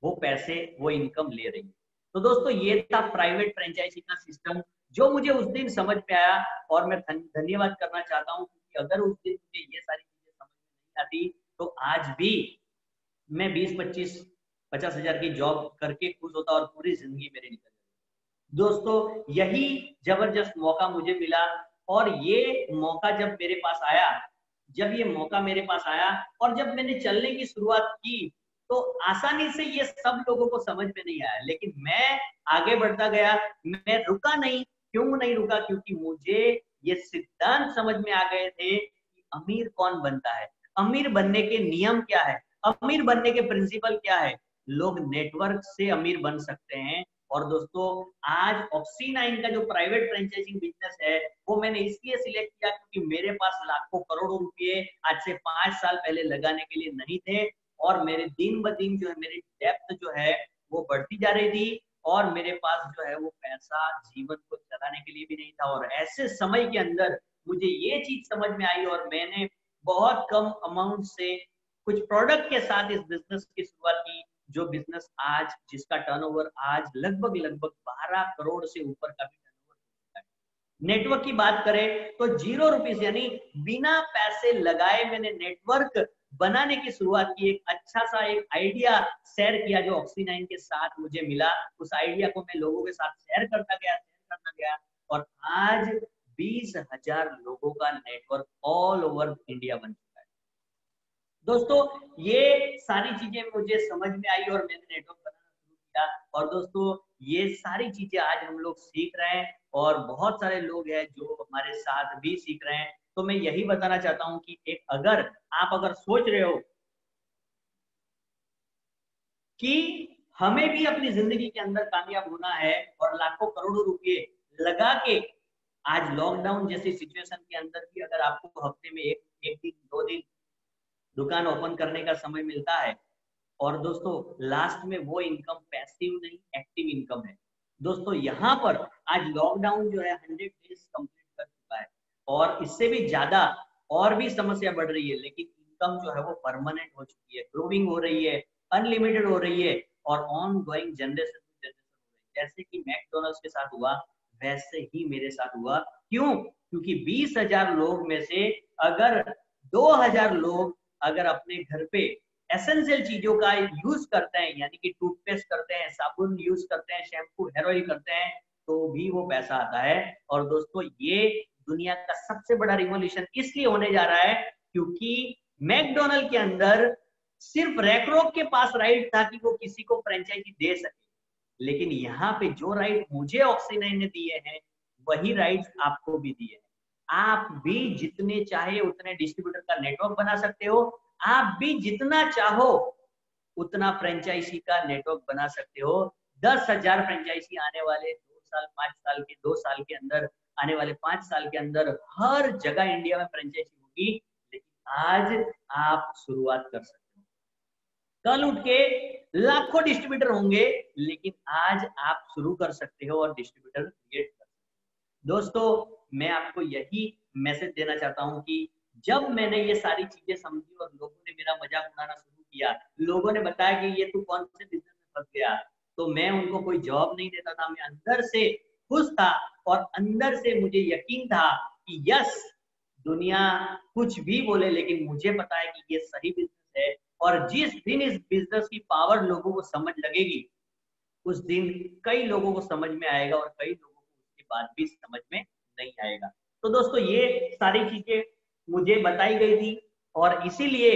वो पैसे वो इनकम ले रही है। तो दोस्तों ये था प्राइवेट फ्रेंचाइजी का सिस्टम जो मुझे उस दिन समझ में आया, और मैं धन्यवाद करना चाहता हूँ क्योंकि अगर उस दिन मुझे ये सारी चीजें समझ में नहीं आती तो आज भी मैं 20-25-50 हजार की जॉब करके खुश होता और पूरी जिंदगी मेरी निकल जाती। दोस्तों यही जबरदस्त मौका मुझे मिला, और ये मौका जब मेरे पास आया, जब ये मौका मेरे पास आया और जब मैंने चलने की शुरुआत की, तो आसानी से ये सब लोगों को समझ में नहीं आया, लेकिन मैं आगे बढ़ता गया, मैं रुका नहीं। क्यों नहीं रुका? क्योंकि मुझे ये सिद्धांत समझ में आ गए थे कि अमीर कौन बनता है, अमीर बनने के नियम क्या है, अमीर बनने के प्रिंसिपल क्या है। लोग नेटवर्क से अमीर बन सकते हैं। और दोस्तों आज ऑक्सी9 का जो प्राइवेट फ्रेंचाइजिंग बिजनेस है वो मैंने इसलिए सिलेक्ट किया क्योंकि मेरे पास लाखों करोड़ों रुपए आज से 5 साल पहले लगाने के लिए नहीं थे, और मेरे दिन ब दिन जो है मेरी डेप्थ जो है वो बढ़ती जा रही थी, और मेरे पास जो है वो पैसा जीवन को चलाने के लिए भी नहीं था। और ऐसे समय के अंदर मुझे ये चीज समझ में आई और मैंने बहुत कम अमाउंट से कुछ प्रोडक्ट के साथ इस बिजनेस की शुरुआत की, जो बिजनेस आज जिसका टर्नओवर आज लगभग 12 करोड़ से ऊपर का भी टर्नओवर है। नेटवर्क की बात करें तो 0 रुपीज यानी बिना पैसे लगाए मैंने नेटवर्क बनाने की शुरुआत की। एक अच्छा सा एक आइडिया शेयर किया जो ऑक्सी9 के साथ मुझे मिला, उस आइडिया को मैं लोगों के साथ शेयर करता गया और आज 20,000 लोगों का नेटवर्क ऑल ओवर इंडिया बन चुका है। दोस्तों ये सारी चीजें मुझे समझ में आई और मैंने नेटवर्क बनाना शुरू किया, और दोस्तों ये सारी चीजें आज हम लोग सीख रहे हैं और बहुत सारे लोग हैं जो हमारे साथ भी सीख रहे हैं। तो मैं यही बताना चाहता हूं कि एक अगर आप सोच रहे हो कि हमें भी अपनी जिंदगी के अंदर कामयाब होना है और लाखों करोड़ों रुपए लगा के, आज लॉकडाउन जैसी सिचुएशन के अंदर भी अगर आपको हफ्ते में एक दिन 2 दिन दुकान ओपन करने का समय मिलता है, और दोस्तों लास्ट में वो इनकम पैसिव नहीं एक्टिव इनकम है। दोस्तों यहाँ पर आज लॉकडाउन जो है 100 डेज कंप्लीट कर चुका है और इससे भी ज्यादा और भी समस्या बढ़ रही है, लेकिन इनकम जो है वो परमानेंट हो चुकी है, ग्रोइंग हो रही है, अनलिमिटेड हो रही है और on going generation to generation हो रही है। जैसे कि मैकडोनल्ड्स के साथ हुआ वैसे ही मेरे साथ हुआ। क्यों? क्योंकि 20,000 लोग में से अगर 2,000 लोग अगर अपने घर पे एसेंशियल चीजों का यूज करते हैं, यानी कि टूथपेस्ट करते हैं, साबुन यूज करते हैं, शैम्पू, हेयर ऑयल करते हैं, तो भी वो पैसा आता है। और दोस्तों ये दुनिया का सबसे बड़ा रिवॉल्यूशन इसलिए होने जा रहा है क्योंकि मैकडोनल्ड के अंदर सिर्फ रैकरोक के पास राइट था कि वो किसी को फ्रेंचाइजी दे सके, लेकिन यहाँ पे जो राइट मुझे ऑक्सी9 ने दिए हैं वही राइट आपको भी दिए हैं। आप भी जितने चाहे उतने डिस्ट्रीब्यूटर का नेटवर्क बना सकते हो, आप भी जितना चाहो उतना फ्रेंचाइजी का नेटवर्क बना सकते हो। 10,000 फ्रेंचाइजी आने वाले 2 साल 5 साल के 2 साल के अंदर, आने वाले 5 साल के अंदर हर जगह इंडिया में फ्रेंचाइजी होगी, लेकिन आज आप शुरुआत कर सकते हो। कल उठ के लाखों डिस्ट्रीब्यूटर होंगे, लेकिन आज आप शुरू कर सकते हो और डिस्ट्रीब्यूटर क्रिएट कर सकते हो। दोस्तों मैं आपको यही मैसेज देना चाहता हूं कि जब मैंने ये सारी चीजें समझी और लोगों ने मेरा मजाक उड़ाना शुरू किया, लोगों ने बताया कि ये तू कौन से बिजनेस में फंस गया, तो मैं उनको कोई जवाब नहीं देता था। मैं अंदर से खुश था और अंदर से मुझे यकीन था कि यस, दुनिया कुछ भी बोले लेकिन मुझे पता है कि ये सही बिजनेस है। और जिस दिन इस बिजनेस की पावर लोगों को समझ लगेगी, उस दिन कई लोगों को समझ में आएगा और कई लोगों को उसके बाद भी समझ में नहीं आएगा। तो दोस्तों ये सारी चीजें मुझे बताई गई थी और इसीलिए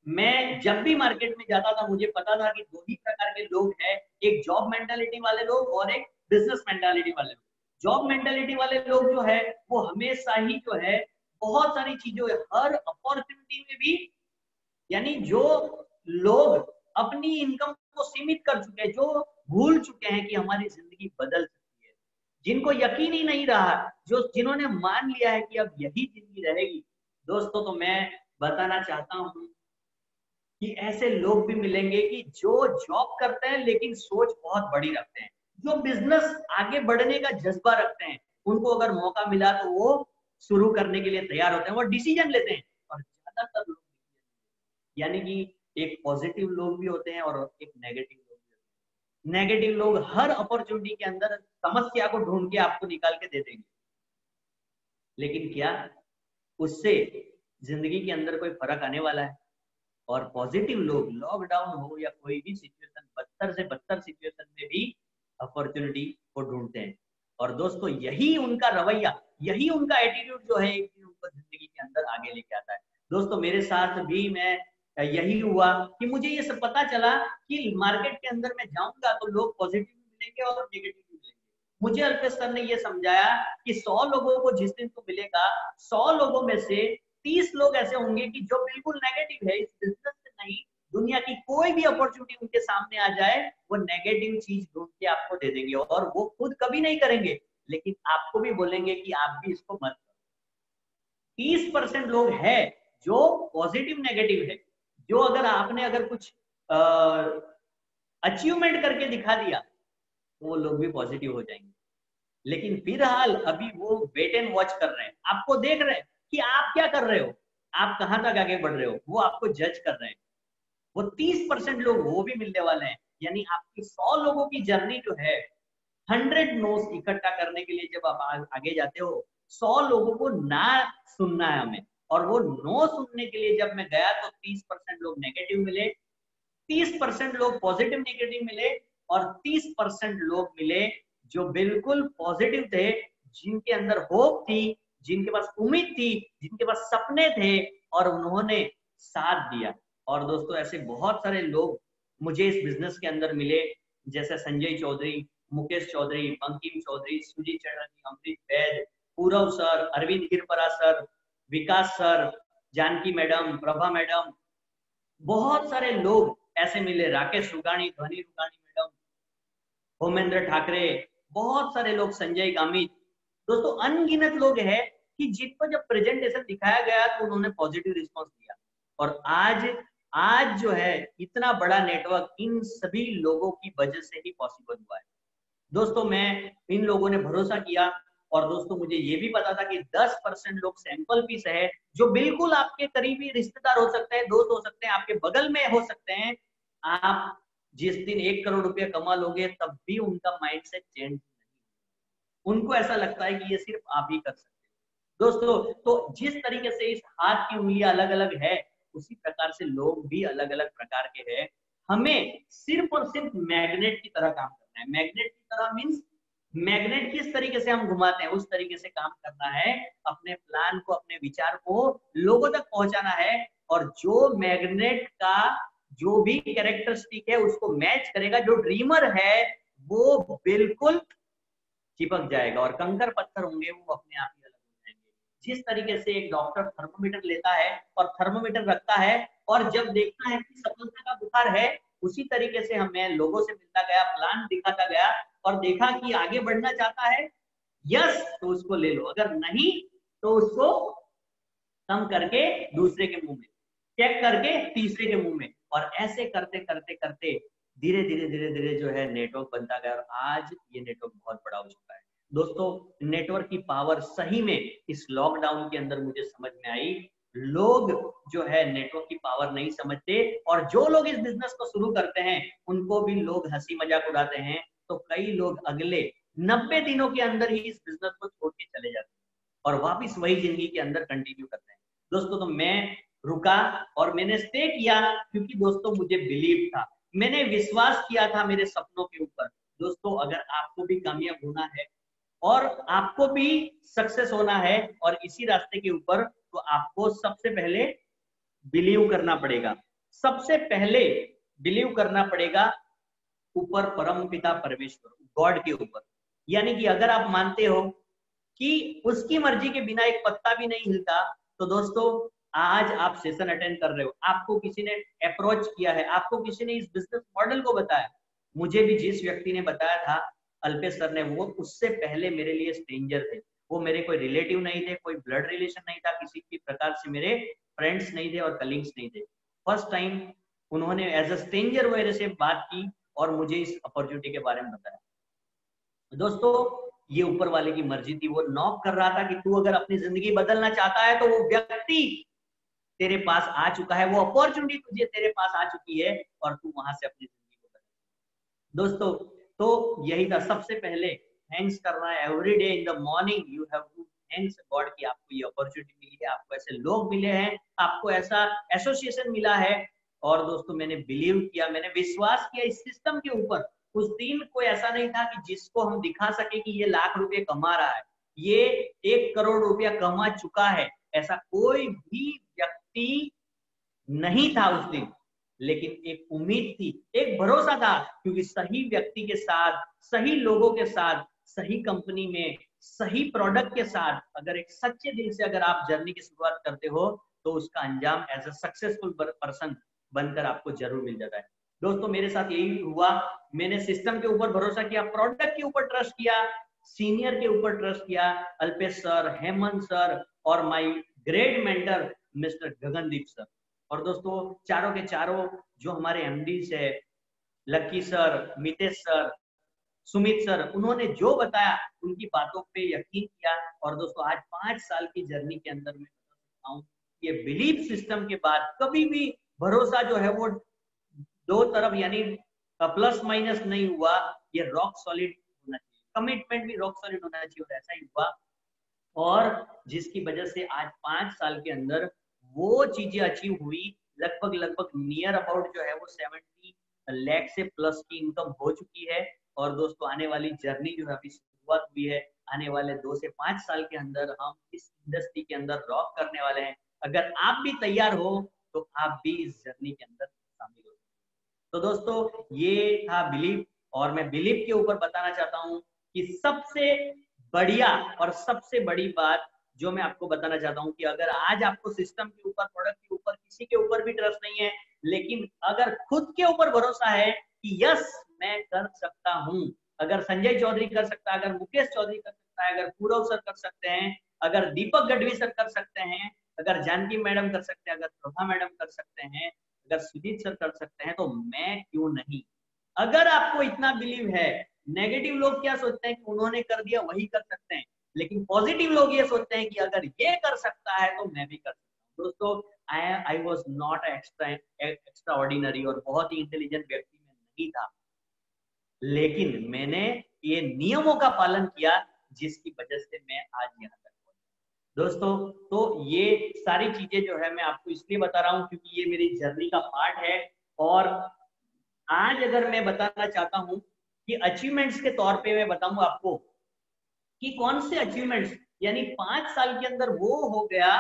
मैं जब भी मार्केट में जाता था मुझे पता था कि दो ही प्रकार के लोग हैं, एक जॉब मेंटालिटी वाले लोग और एक बिजनेस मेंटालिटी वाले लोग। जॉब मेंटालिटी वाले लोग जो है वो हमेशा ही जो है बहुत सारी चीजों हर अपॉर्चुनिटी में भी, यानी जो लोग अपनी इनकम को सीमित कर चुके हैं, जो भूल चुके हैं कि हमारी जिंदगी बदल सकती है, जिनको यकीन ही नहीं रहा, जो जिन्होंने मान लिया है कि अब यही जिंदगी रहेगी, दोस्तों तो मैं बताना चाहता हूं कि ऐसे लोग भी मिलेंगे कि जो जॉब करते हैं लेकिन सोच बहुत बड़ी रखते हैं, जो बिजनेस आगे बढ़ने का जज्बा रखते हैं, उनको अगर मौका मिला तो वो शुरू करने के लिए तैयार होते हैं, वो डिसीजन लेते हैं। और ज्यादातर लोग, यानी कि एक पॉजिटिव लोग भी होते हैं और एक नेगेटिव लोग भी होते हैं। नेगेटिव लोग हर अपॉर्चुनिटी के अंदर समस्या को ढूंढ के आपको निकाल के दे देंगे, लेकिन क्या उससे जिंदगी के अंदर कोई फर्क आने वाला है? और पॉजिटिव लोग लॉकडाउन हो या कोई भी सिचुएशन, बदतर से बदतर सिचुएशन में भी अपॉर्चुनिटी को ढूंढते हैं। और दोस्तों यही उनका रवैया, यही उनका एटीट्यूड जो है एक दिन उनको जिंदगी के अंदर आगे लेके आता है। दोस्तों मेरे साथ भी मैं यही हुआ कि मुझे ये सब पता चला कि मार्केट के अंदर मैं जाऊंगा तो लोग पॉजिटिव भी मिलेंगे और नेगेटिव भी मिलेंगे। मुझे अल्पेश सर ने ये समझाया कि 100 लोगों को जिस दिन तो मिलेगा, 100 लोगों में से 30 लोग ऐसे होंगे कि जो बिल्कुल नेगेटिव है, इस बिजनेस से नहीं, दुनिया की कोई भी अपॉर्चुनिटी उनके सामने आ जाए वो नेगेटिव चीज ढूंढ के आपको दे देंगे और वो खुद कभी नहीं करेंगे, लेकिन आपको भी बोलेंगे कि आप भी इसको मत करो। 30% लोग हैं जो पॉजिटिव नेगेटिव है, जो अगर आपने अगर कुछ अचीवमेंट करके दिखा दिया तो वो लोग भी पॉजिटिव हो जाएंगे। लेकिन फिलहाल अभी वो वेट एंड वॉच कर रहे हैं, आपको देख रहे हैं कि आप क्या कर रहे हो, आप कहां तक आगे बढ़ रहे हो, वो आपको जज कर रहे हैं। वो 30% लोग वो भी मिलने वाले हैं, यानी आपकी 100 लोगों की जर्नी जो है 100 नोस इकट्ठा करने के लिए जब आप आगे जाते हो, 100 लोगों को ना सुनना है हमें, और वो नो सुनने के लिए जब मैं गया तो 30% लोग नेगेटिव मिले, 30% लोग पॉजिटिव नेगेटिव मिले और 30% लोग मिले जो बिल्कुल पॉजिटिव थे, जिनके अंदर होप थी, जिनके पास उम्मीद थी, जिनके पास सपने थे और उन्होंने साथ दिया। और दोस्तों ऐसे बहुत सारे लोग मुझे इस बिजनेस के अंदर मिले, जैसे Sanjay Chaudhary, Mukesh Chaudhary, Bankim Chaudhary, Sujit Chatterjee, Amrit Vaid, Purav sir, Arvind Girpara sir, Vikas sir, Janki madam, Prabha madam, बहुत सारे लोग ऐसे मिले, राकेश रुगानी, ध्वनि रुगानी मैडम, होमेंद्र ठाकरे, बहुत सारे लोग, संजय गामित। दोस्तों अनगिनत लोग हैं कि जिनको जब प्रेजेंटेशन दिखाया गया तो उन्होंने पॉजिटिव रिस्पांस दिया। और आज जो है इतना बड़ा नेटवर्क इन सभी लोगों की वजह से ही पॉसिबल हुआ है। दोस्तों मैं इन लोगों ने भरोसा किया और दोस्तों मुझे ये भी पता था कि 10% लोग सैंपल पीस है, जो बिल्कुल आपके करीबी रिश्तेदार हो सकते हैं, दोस्त हो सकते हैं, आपके बगल में हो सकते हैं। आप जिस दिन 1 करोड़ रुपया कमा लोगे तब भी उनका माइंडसेट चेंज नहीं, उनको ऐसा लगता है कि ये सिर्फ आप ही कर सकते हो। दोस्तों तो जिस तरीके से इस हाथ की उंगलियां अलग अलग है, उसी प्रकार से लोग भी अलग अलग प्रकार के हैं। हमें सिर्फ और सिर्फ मैग्नेट की तरह काम करना है। मैग्नेट की तरह मीन्स मैग्नेट किस तरीके से हम घुमाते हैं उस तरीके से काम करना है, अपने प्लान को, अपने विचार को लोगों तक पहुंचाना है। और जो मैग्नेट का जो भी कैरेक्टरिस्टिक है उसको मैच करेगा, जो ड्रीमर है वो बिल्कुल चिपक जाएगा और कंकर पत्थर होंगे वो अपने आप ही अलग हो जाएंगे। जिस तरीके से एक डॉक्टर थर्मोमीटर लेता है और थर्मोमीटर रखता है और जब देखता है कि सफलता का बुखार है, उसी तरीके से हमें लोगों से मिलता गया, प्लान दिखाता गया और देखा कि आगे बढ़ना चाहता है, यस तो उसको ले लो, अगर नहीं तो उसको कम करके दूसरे के मुंह में, चेक करके तीसरे के मुंह में, और ऐसे करते करते करते धीरे धीरे जो है नेटवर्क बनता गया और आज ये नेटवर्क बहुत बड़ा हो चुका है। दोस्तों नेटवर्क की पावर सही में इस लॉकडाउन के अंदर मुझे समझ में आई। लोग जो है नेटवर्क की पावर नहीं समझते और जो लोग इस बिजनेस को शुरू करते हैं उनको भी लोग हंसी मजाक उड़ाते हैं, तो कई लोग अगले 90 दिनों के अंदर ही इस बिजनेस को छोड़ के चले जाते हैं और वापस वही जिंदगी के अंदर कंटिन्यू करते हैं। दोस्तों तो मैं रुका और मैंने स्टे किया क्योंकि दोस्तों मुझे बिलीव था, मैंने विश्वास किया था मेरे सपनों के ऊपर। दोस्तों अगर आपको भी कामयाब होना है और आपको भी सक्सेस होना है और इसी रास्ते के ऊपर, तो आपको सबसे पहले बिलीव करना पड़ेगा। सबसे पहले बिलीव करना पड़ेगा ऊपर परम पिता परमेश्वर गॉड के ऊपर। यानी कि अगर आप मानते हो कि उसकी मर्जी के बिना एक पत्ता भी नहीं हिलता, तो दोस्तों आज आप सेशन अटेंड कर रहे हो, आपको किसी ने अप्रोच किया है, आपको किसी ने इस बिजनेस मॉडल को बताया। मुझे भी जिस व्यक्ति ने बताया था अल्पेश सर ने, वो उससे पहले मेरे लिए स्ट्रेंजर थे, वो मेरे कोई रिलेटिव नहीं थे, कोई ब्लड रिलेशन नहीं था, किसी भी प्रकार से मेरे फ्रेंड्स नहीं थे और कलीग्स नहीं थे। फर्स्ट टाइम उन्होंने एज अ स्ट्रेंजर मेरे से बात की और मुझे इस अपॉर्चुनिटी के बारे में बताया। दोस्तों ये ऊपर वाले की मर्जी थी, वो नॉक कर रहा था कि तू अगर अपनी जिंदगी बदलना चाहता है तो वो व्यक्ति तेरे पास आ चुका है, वो अपॉर्चुनिटी तुझे तेरे पास आ चुकी है और तू वहां से अपनी जिंदगी को बदल। दोस्तों तो यही था, सबसे पहले थैंक्स करना है। Every day in the morning you have to thanks God कि आपको ये अपॉर्चुनिटी मिली है, आपको ऐसे लोग मिले हैं, आपको ऐसा एसोसिएशन मिला है। और दोस्तों मैंने बिलीव किया, मैंने विश्वास किया इस सिस्टम के ऊपर। उस दिन कोई ऐसा नहीं था कि जिसको हम दिखा सके कि ये लाख रुपए कमा रहा है, ये 1 करोड़ रुपया कमा चुका है, ऐसा कोई भी व्यक्ति नहीं था उस दिन। लेकिन एक उम्मीद थी, एक भरोसा था, क्योंकि सही व्यक्ति के साथ, सही लोगों के साथ, सही कंपनी में, सही प्रोडक्ट के साथ अगर एक सच्चे दिल से अगर आप जर्नी की शुरुआत करते हो तो उसका अंजाम एज अ सक्सेसफुल पर्सन बनकर आपको जरूर मिल जाता है। दोस्तों मेरे साथ यही हुआ, मैंने सिस्टम के ऊपर भरोसा किया, प्रोडक्ट के ऊपर ट्रस्ट किया, सीनियर के ऊपर ट्रस्ट किया, अल्पेश सर, हेमंत सर और my great mentor mister Gagandeep sir. और दोस्तों चारों के चारों जो हमारे एमडीज है, Lucky sir, Mitesh sir, Sumit sir, उन्होंने जो बताया उनकी बातों पे यकीन किया। और दोस्तों आज 5 साल की जर्नी के अंदर मैं बता सकता हूँ ये बिलीफ सिस्टम के बाद कभी भी भरोसा जो है वो दो तरफ यानी प्लस माइनस नहीं हुआ, ये रॉक सॉलिड होना चाहिए, कमिटमेंट भी रॉक सॉलिड होना चाहिए और ऐसा ही हुआ। और जिसकी वजह से आज 5 साल के अंदर वो चीजें अचीव हुई, लगभग नियर अबाउट जो है वो 70 लाख से प्लस की इनकम हो चुकी है। और दोस्तों आने वाली जर्नी जो है अभी शुरुआत हुई है, आने वाले 2 से 5 साल के अंदर हम इस इंडस्ट्री के अंदर रॉक करने वाले हैं। अगर आप भी तैयार हो तो आप भी इस जर्नी के अंदर शामिल हो। तो दोस्तों ये था बिलीव, और मैं बिलीव के ऊपर बताना चाहता हूँ कि सबसे बढ़िया और सबसे बड़ी बात जो मैं आपको बताना चाहता हूँ कि अगर आज आपको सिस्टम के ऊपर, प्रोडक्ट के ऊपर, किसी के ऊपर भी ट्रस्ट नहीं है, लेकिन अगर खुद के ऊपर भरोसा है कि यस मैं कर सकता हूँ, अगर संजय चौधरी कर सकता है, अगर मुकेश चौधरी कर सकता है, अगर पूरव सर कर सकते हैं, अगर दीपक गढ़वी सर कर सकते हैं, अगर जानकी मैडम कर सकते हैं, अगर प्रभा मैडम कर सकते हैं, अगर सुजीत सर कर सकते हैं, तो मैं क्यों नहीं। अगर आपको इतना बिलीव है, नेगेटिव लोग क्या सोचते हैं कि उन्होंने कर दिया वही कर सकते हैं, लेकिन पॉजिटिव लोग ये सोचते हैं कि अगर ये कर सकता है तो मैं भी कर सकता हूँ। दोस्तों I was not extra ordinary और बहुत ही इंटेलिजेंट व्यक्ति में नहीं था, लेकिन मैंने ये नियमों का पालन किया जिसकी वजह से मैं आज यहाँ तक पहुंचा। दोस्तों तो ये सारी चीजें जो है मैं आपको इसलिए बता रहा हूँ क्योंकि ये मेरी जर्नी का पार्ट है। और आज अगर मैं बताना चाहता हूँ कि अचीवमेंट्स के तौर पे मैं बताऊंगा आपको कि कौन से अचीवमेंट्स, यानी 5 साल के अंदर वो हो गया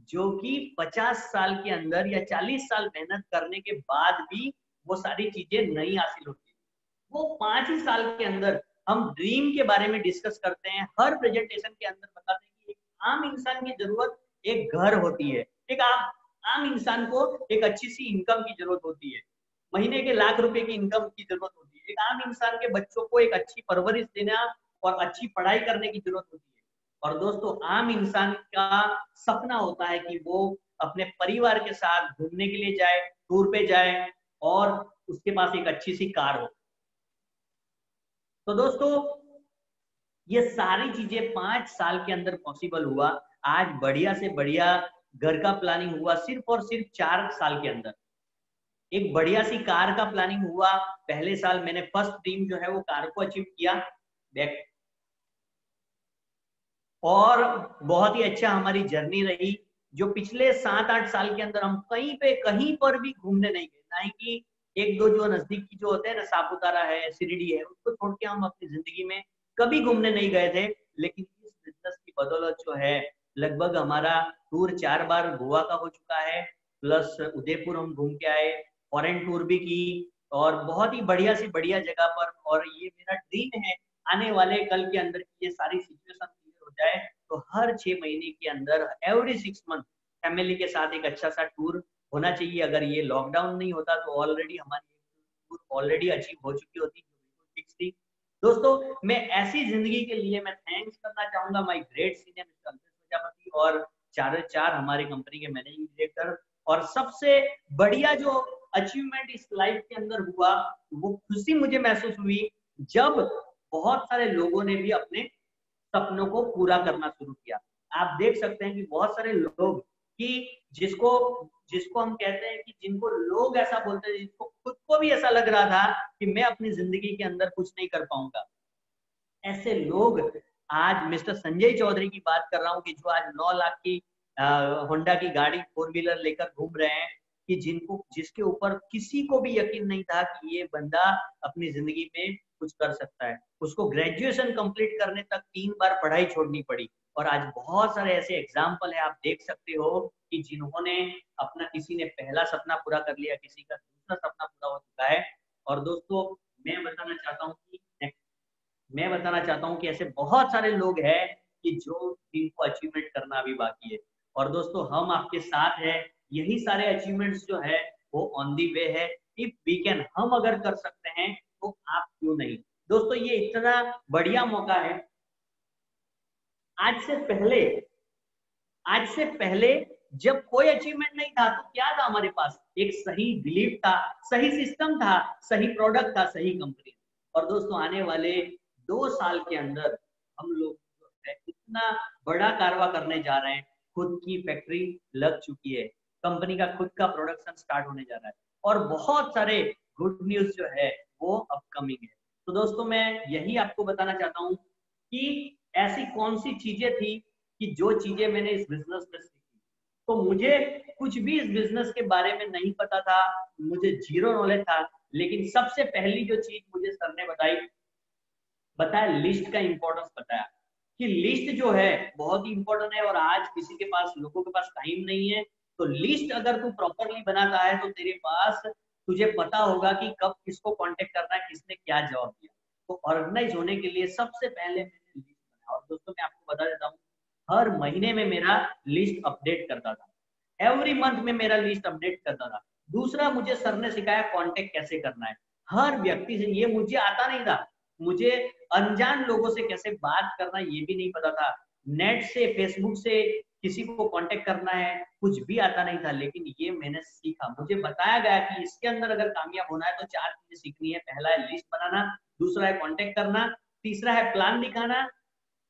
जो कि 50 साल के अंदर या 40 साल मेहनत करने के बाद भी वो सारी चीजें नहीं हासिल होती। वो 5 ही साल के अंदर हम ड्रीम के बारे में डिस्कस करते हैं, हर प्रेजेंटेशन के अंदर बताते हैं कि एक आम इंसान की जरूरत एक घर होती है, एक आम इंसान को एक अच्छी सी इनकम की जरूरत होती है, महीने के लाख रुपए की इनकम की जरूरत होती है, एक आम इंसान के बच्चों को एक अच्छी परवरिश देना और अच्छी पढ़ाई करने की जरूरत होती है। और दोस्तों आम इंसान का सपना होता है कि वो अपने परिवार के साथ घूमने के लिए जाए, टूर पे जाए और उसके पास एक अच्छी सी कार हो। तो दोस्तों ये सारी चीजें 5 साल के अंदर पॉसिबल हुआ। आज बढ़िया से बढ़िया घर का प्लानिंग हुआ सिर्फ और सिर्फ 4 साल के अंदर। एक बढ़िया सी कार का प्लानिंग हुआ। पहले साल मैंने फर्स्ट ड्रीम जो है वो कार को अचीव किया बैक, और बहुत ही अच्छा हमारी जर्नी रही। जो पिछले 7-8 साल के अंदर हम कहीं पर भी घूमने नहीं गए, ना ही कि एक दो जो नजदीक की जो होते हैं ना, सापुतारा है, शिरडी है, उसको छोड़ के हम अपनी जिंदगी में कभी घूमने नहीं गए थे। लेकिन इस बिजनेस की बदौलत जो है लगभग हमारा टूर 4 बार गोवा का हो चुका है, प्लस उदयपुर हम घूम के आए, फॉरेन टूर भी की, और बहुत ही बढ़िया सी बढ़िया जगह पर। और ये मेरा ड्रीम है आने वाले कल के अंदर ये सारी सिचुएशन क्लियर हो जाए तो हर 6 महीने के अंदर एवरी 6 मंथ फैमिली के साथ एक अच्छा सा टूर होना चाहिए। अगर ये लॉकडाउन नहीं होता तो ऑलरेडी हमारी टूर ऑलरेडी अचीव हो चुकी होती, जो बिल्कुल फिक्स थी। दोस्तों मैं ऐसी जिंदगी के लिए मैं थैंक्स करना चाहूंगा my great senior mister Alpesh Prajapati और चार हमारे कंपनी के मैनेजिंग डायरेक्टर। और सबसे बढ़िया जो अचीवमेंट इस लाइफ के अंदर हुआ, वो खुशी मुझे महसूस हुई जब बहुत सारे लोगों ने भी अपने सपनों को पूरा करना शुरू किया। आप देख सकते हैं कि बहुत सारे लोग कि जिसको जिसको हम कहते हैं कि जिनको लोग ऐसा बोलते हैं, जिसको खुद को भी ऐसा लग रहा था कि मैं अपनी जिंदगी के अंदर कुछ नहीं कर पाऊंगा, ऐसे लोग आज मिस्टर संजय चौधरी की बात कर रहा हूं कि जो आज 9 लाख की होंडा की गाड़ी 4 व्हीलर लेकर घूम रहे हैं, कि जिसके ऊपर किसी को भी यकीन नहीं था कि ये बंदा अपनी जिंदगी में कुछ कर सकता है। उसको ग्रेजुएशन कंप्लीट करने तक 3 बार पढ़ाई छोड़नी पड़ी। और आज बहुत सारे ऐसे एग्जाम्पल है, आप देख सकते हो कि जिन्होंने अपना, किसी ने पहला सपना पूरा कर लिया, किसी का दूसरा सपना पूरा हो चुका है। और दोस्तों मैं बताना चाहता हूँ कि ऐसे बहुत सारे लोग हैं कि जो जिनको अचीवमेंट करना अभी बाकी है। और दोस्तों हम आपके साथ हैं, यही सारे अचीवमेंट्स जो है वो ऑन दी वे है। इफ वी कैन, हम अगर कर सकते हैं तो आप क्यों नहीं। दोस्तों ये इतना बढ़िया मौका है। आज से पहले जब कोई अचीवमेंट नहीं था तो क्या था हमारे पास? एक सही बिलीफ था, सही सिस्टम था, सही प्रोडक्ट था, सही कंपनी। और दोस्तों आने वाले 2 साल के अंदर हम लोग इतना बड़ा कारवा करने जा रहे हैं। खुद की फैक्ट्री लग चुकी है, कंपनी का खुद का प्रोडक्शन स्टार्ट होने जा रहा है, और बहुत सारे गुड न्यूज जो है वो अपकमिंग है। तो दोस्तों मैं यही आपको बताना चाहता हूँ कि ऐसी कौन सी चीजें थी कि जो चीजें मैंने इस बिजनेस में सीखी। तो मुझे कुछ भी इस बिजनेस के बारे में नहीं पता था, मुझे जीरो नॉलेज था। लेकिन सबसे पहली जो चीज मुझे सर ने बताया लिस्ट का इंपॉर्टेंस बताया कि लिस्ट जो है बहुत ही इंपॉर्टेंट है। और आज किसी के पास, लोगों के पास टाइम नहीं है, तो लिस्ट अगर तू प्रॉपरली बनाता है तो तेरे पास, तुझे पता होगा कि कब किसको कांटेक्ट करना है, किसने क्या जवाब दिया। तो ऑर्गेनाइज होने के लिए सबसे पहले मैंने लिस्ट बनाया। और दोस्तों मैं आपको बता देता हूँ, हर महीने में मेरा लिस्ट अपडेट करता था, एवरी मंथ में मेरा लिस्ट अपडेट करता था। दूसरा मुझे सर ने सिखाया कांटेक्ट कैसे करना है हर व्यक्ति से। ये मुझे आता नहीं था, मुझे अनजान लोगों से कैसे बात करना ये भी नहीं पता था, नेट से, फेसबुक से किसी को कांटेक्ट करना है कुछ भी आता नहीं था। लेकिन ये मैंने सीखा, मुझे बताया गया कि इसके अंदर अगर कामयाब होना है तो 4 चीजें सीखनी है। पहला है लिस्ट बनाना, दूसरा है कांटेक्ट करना, तीसरा है प्लान दिखाना,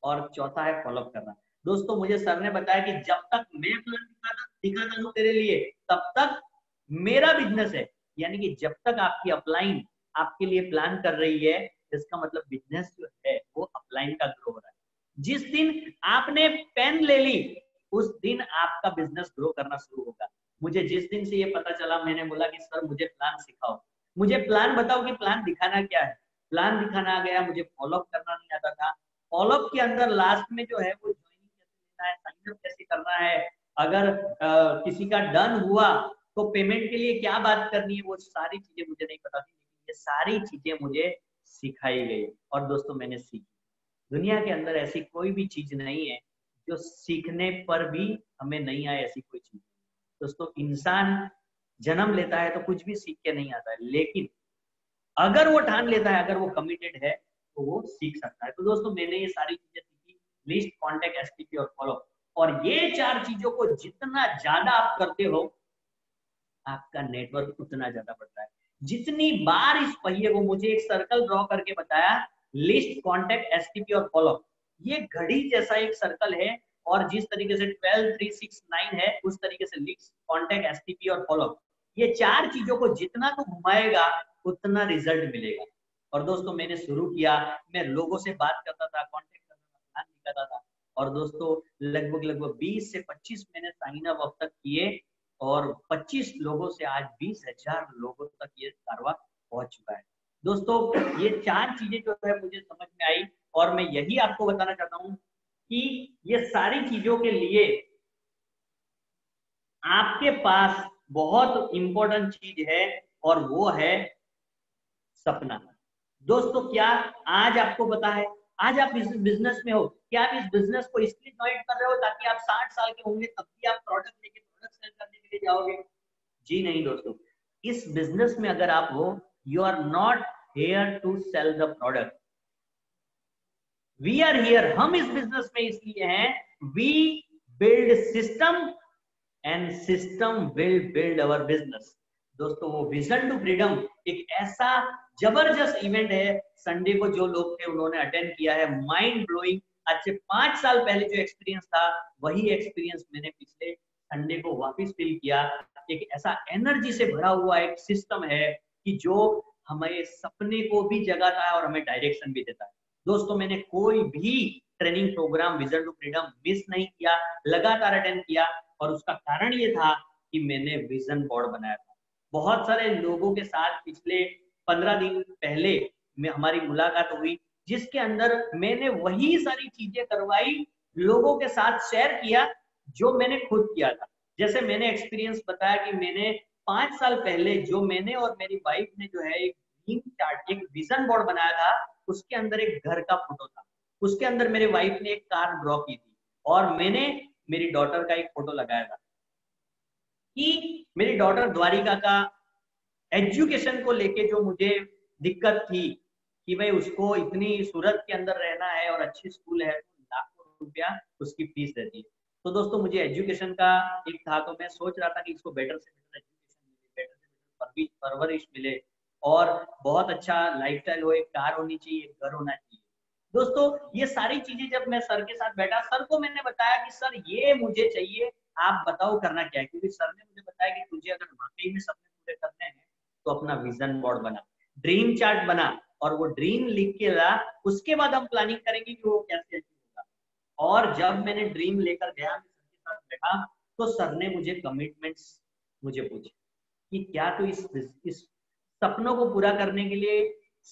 और चौथा है फॉलोअप करना। दोस्तों मुझे सर ने बताया कि जब तक मैं प्लान दिखाता हूँ तेरे लिए, तब तक मेरा बिजनेस है। यानी कि जब तक आपकी अपलाइन आपके लिए प्लान कर रही है, इसका मतलब बिजनेस जो है वो अपलाइन का ग्रो हो रहा है। जिस दिन आपने पेन ले ली, उस दिन आपका बिजनेस ग्रो करना शुरू होगा। मुझे जिस दिन से ये पता चला, मैंने बोला कि सर मुझे प्लान सिखाओ, मुझे प्लान बताओ कि प्लान दिखाना क्या है। प्लान दिखाना आ गया, मुझे फॉलोअप करना नहीं आता था। फॉलोअप के अंदर लास्ट में जो है वो ज्वाइनिंग कैसे लेना है, साइन अप कैसे करना है, अगर किसी का डन हुआ तो पेमेंट के लिए क्या बात करनी है, वो सारी चीजें मुझे नहीं पता थी। ये सारी चीजें मुझे सिखाई गई और दोस्तों मैंने सीखी। दुनिया के अंदर ऐसी कोई भी चीज नहीं है जो सीखने पर भी हमें नहीं आए, ऐसी कोई चीज। दोस्तों इंसान जन्म लेता है तो कुछ भी सीख के नहीं आता है, लेकिन अगर वो ठान लेता है, अगर वो कमिटेड है, तो वो सीख सकता है। तो दोस्तों मैंने ये सारी चीजें सीखी, लिस्ट, कॉन्टेक्ट, एसटीपी और फॉलो। और ये 4 चीजों को जितना ज्यादा आप करते हो, आपका नेटवर्क उतना ज्यादा बढ़ता है। जितनी बार इस पहिए को, मुझे एक सर्कल ड्रॉ करके बताया, लिस्ट, कॉन्टेक्ट, एसटीपी और फॉलोअप, ये घड़ी जैसा एक सर्कल है, और जिस तरीके से 12 3 6 9 है, उस तरीके से लिस्ट, कॉन्टेक्ट, एसटीपी और फॉलोअप, ये 4 चीजों को जितना तो घुमाएगा उतना रिजल्ट मिलेगा। और दोस्तों मैंने शुरू किया, मैं लोगों से बात करता था, कॉन्टेक्ट करता था, प्लान निकालता था, और दोस्तों लगभग 20 से 25 मैंने साइन अप अब तक किए, और 25 लोगों से आज 20,000 लोगों तक ये कारवा पहुंच चुका है। दोस्तों ये 4 चीजें जो है मुझे समझ में आई, और मैं यही आपको बताना चाहता हूं कि ये सारी चीजों के लिए आपके पास बहुत इंपॉर्टेंट चीज है, और वो है सपना। दोस्तों क्या आज आपको पता है, आज आप इस बिजनेस में हो, क्या आप इस बिजनेस को इसलिए ज्वाइन कर रहे हो ताकि आप 60 साल के होंगे तब भी आप प्रोडक्ट लेके प्रोडक्ट सेल करने के लिए जाओगे? जी नहीं दोस्तों, इस बिजनेस में अगर आप हो, you are not here to sell the product, we are here, हम इस बिजनेस में इसलिए हैं, we build system and system will build our business. दोस्तों वो विजन टू फ्रीडम एक ऐसा जबरदस्त इवेंट है, संडे को जो लोग थे उन्होंने अटेंड किया है, माइंड ब्लोइंग। आज से 5 साल पहले जो एक्सपीरियंस था वही एक्सपीरियंस मैंने पिछले संडे को वापस फील किया। एक ऐसा एनर्जी से भरा हुआ एक सिस्टम है कि जो हमारे सपने को भी जगाता है और हमें डायरेक्शन भी देता है। दोस्तों मैंने कोई भी training program vision to freedom miss नहीं किया, लगातार अटेंड किया, और उसका कारण ये था कि मैंने विजन बोर्ड बनाया था। बहुत सारे लोगों के साथ पिछले 15 दिन पहले में हमारी मुलाकात हुई, जिसके अंदर मैंने वही सारी चीजें करवाई, लोगों के साथ शेयर किया जो मैंने खुद किया था। जैसे मैंने एक्सपीरियंस बताया कि मैंने 5 साल पहले जो मैंने और मेरी वाइफ ने जो है एक ड्रीम चार्ट, एक विजन बोर्ड बनाया था, उसके अंदर एक घर का फोटो था, उसके अंदर मेरी वाइफ ने एक कार ड्रॉ की थी, और मैंने मेरी डॉटर का एक फोटो लगाया था कि मेरी डॉटर द्वारिका का एजुकेशन को लेके जो मुझे दिक्कत थी कि भाई उसको इतनी सूरत के अंदर रहना है और अच्छी स्कूल है, लाखों रुपया उसकी फीस रहती है। तो दोस्तों मुझे एजुकेशन का एक था, तो मैं सोच रहा था कि इसको बेटर से बेटर एजुकेशन मिले, बेटर से बेटर परवरिश मिले, और बहुत अच्छा लाइफस्टाइल हो, एक कार होनी चाहिए, एक घर होना चाहिए। दोस्तों ये सारी चीजें जब मैं सर के साथ बैठा, सर को मैंने बताया कि सर ये मुझे चाहिए, आप बताओ करना क्या है, क्योंकि सर ने मुझे बताया कि तुझे अगर वाकई में सपने पूरे करने हैं तो अपना विजन बोर्ड बना, ड्रीम चार्ट बना, और वो ड्रीम लिख के ला, उसके बाद हम प्लानिंग करेंगे कि वो कैसे अचीव होगा। और जब मैंने ड्रीम लेकर गया, मैं सर के साथ बैठा, तो सर ने मुझे कमिटमेंट्स मुझे पूछे कि क्या तू इस सपनों को पूरा करने के लिए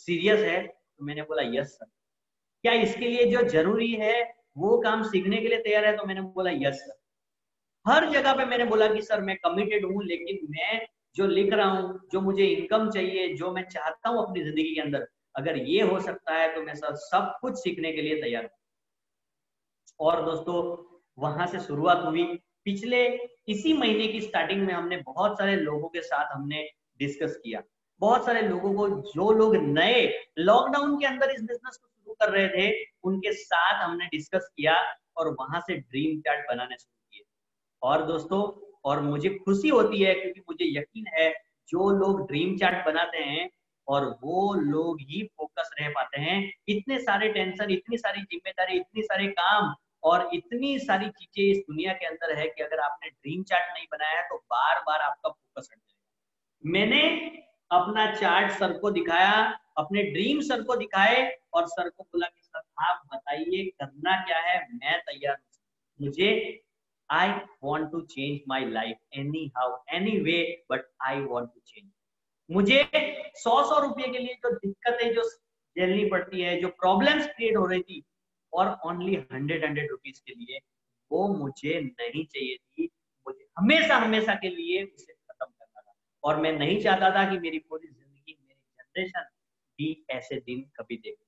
सीरियस है? तो मैंने बोला यस सर। क्या इसके लिए जो जरूरी है वो काम सीखने के लिए तैयार है? तो मैंने बोला यस सर। हर जगह पे मैंने बोला कि सर मैं कमिटेड हूँ, लेकिन मैं जो लिख रहा हूँ, जो मुझे इनकम चाहिए, जो मैं चाहता हूँ अपनी जिंदगी के अंदर, अगर ये हो सकता है तो मैं सर सब कुछ सीखने के लिए तैयार हूँ। और दोस्तों वहां से शुरुआत हुई। पिछले इसी महीने की स्टार्टिंग में हमने बहुत सारे लोगों के साथ हमने डिस्कस किया, बहुत सारे लोगों को, जो लोग नए लॉकडाउन के अंदर इस बिजनेस को शुरू कर रहे थे, उनके साथ हमने डिस्कस किया, और वहां से ड्रीम चार्ट बनाने शुरू किए। और दोस्तों और मुझे खुशी होती है, क्योंकि मुझे यकीन है जो लोग ड्रीम चार्ट बनाते हैं और वो लोग ही फोकस रह पाते हैं। इतने सारे टेंशन, इतनी सारी जिम्मेदारी, इतनी सारे काम और इतनी सारी चीजें इस दुनिया के अंदर है कि अगर आपने ड्रीम चार्ट नहीं बनाया है तो बार बार आपका फोकस हट जाएगा। मैंने अपना चार्ट सर को दिखाया, अपने ड्रीम सर को दिखाए, और सर को बोला कि सर आप बताइए करना क्या है, मैं तैयार हूँ। मुझे I want to change my life anyhow, anyway, but I want to change. मुझे 100 रुपये के लिए जो दिक्कतें जो झेलनी पड़ती है, जो प्रॉब्लम्स क्रिएट हो रही थी, और ओनली 100 रुपीज के लिए, वो मुझे नहीं चाहिए थी। मुझे हमेशा हमेशा के लिए उसे खत्म करना था, और मैं नहीं चाहता था कि मेरी पूरी जिंदगी, मेरी जनरेशन भी ऐसे दिन कभी देखे।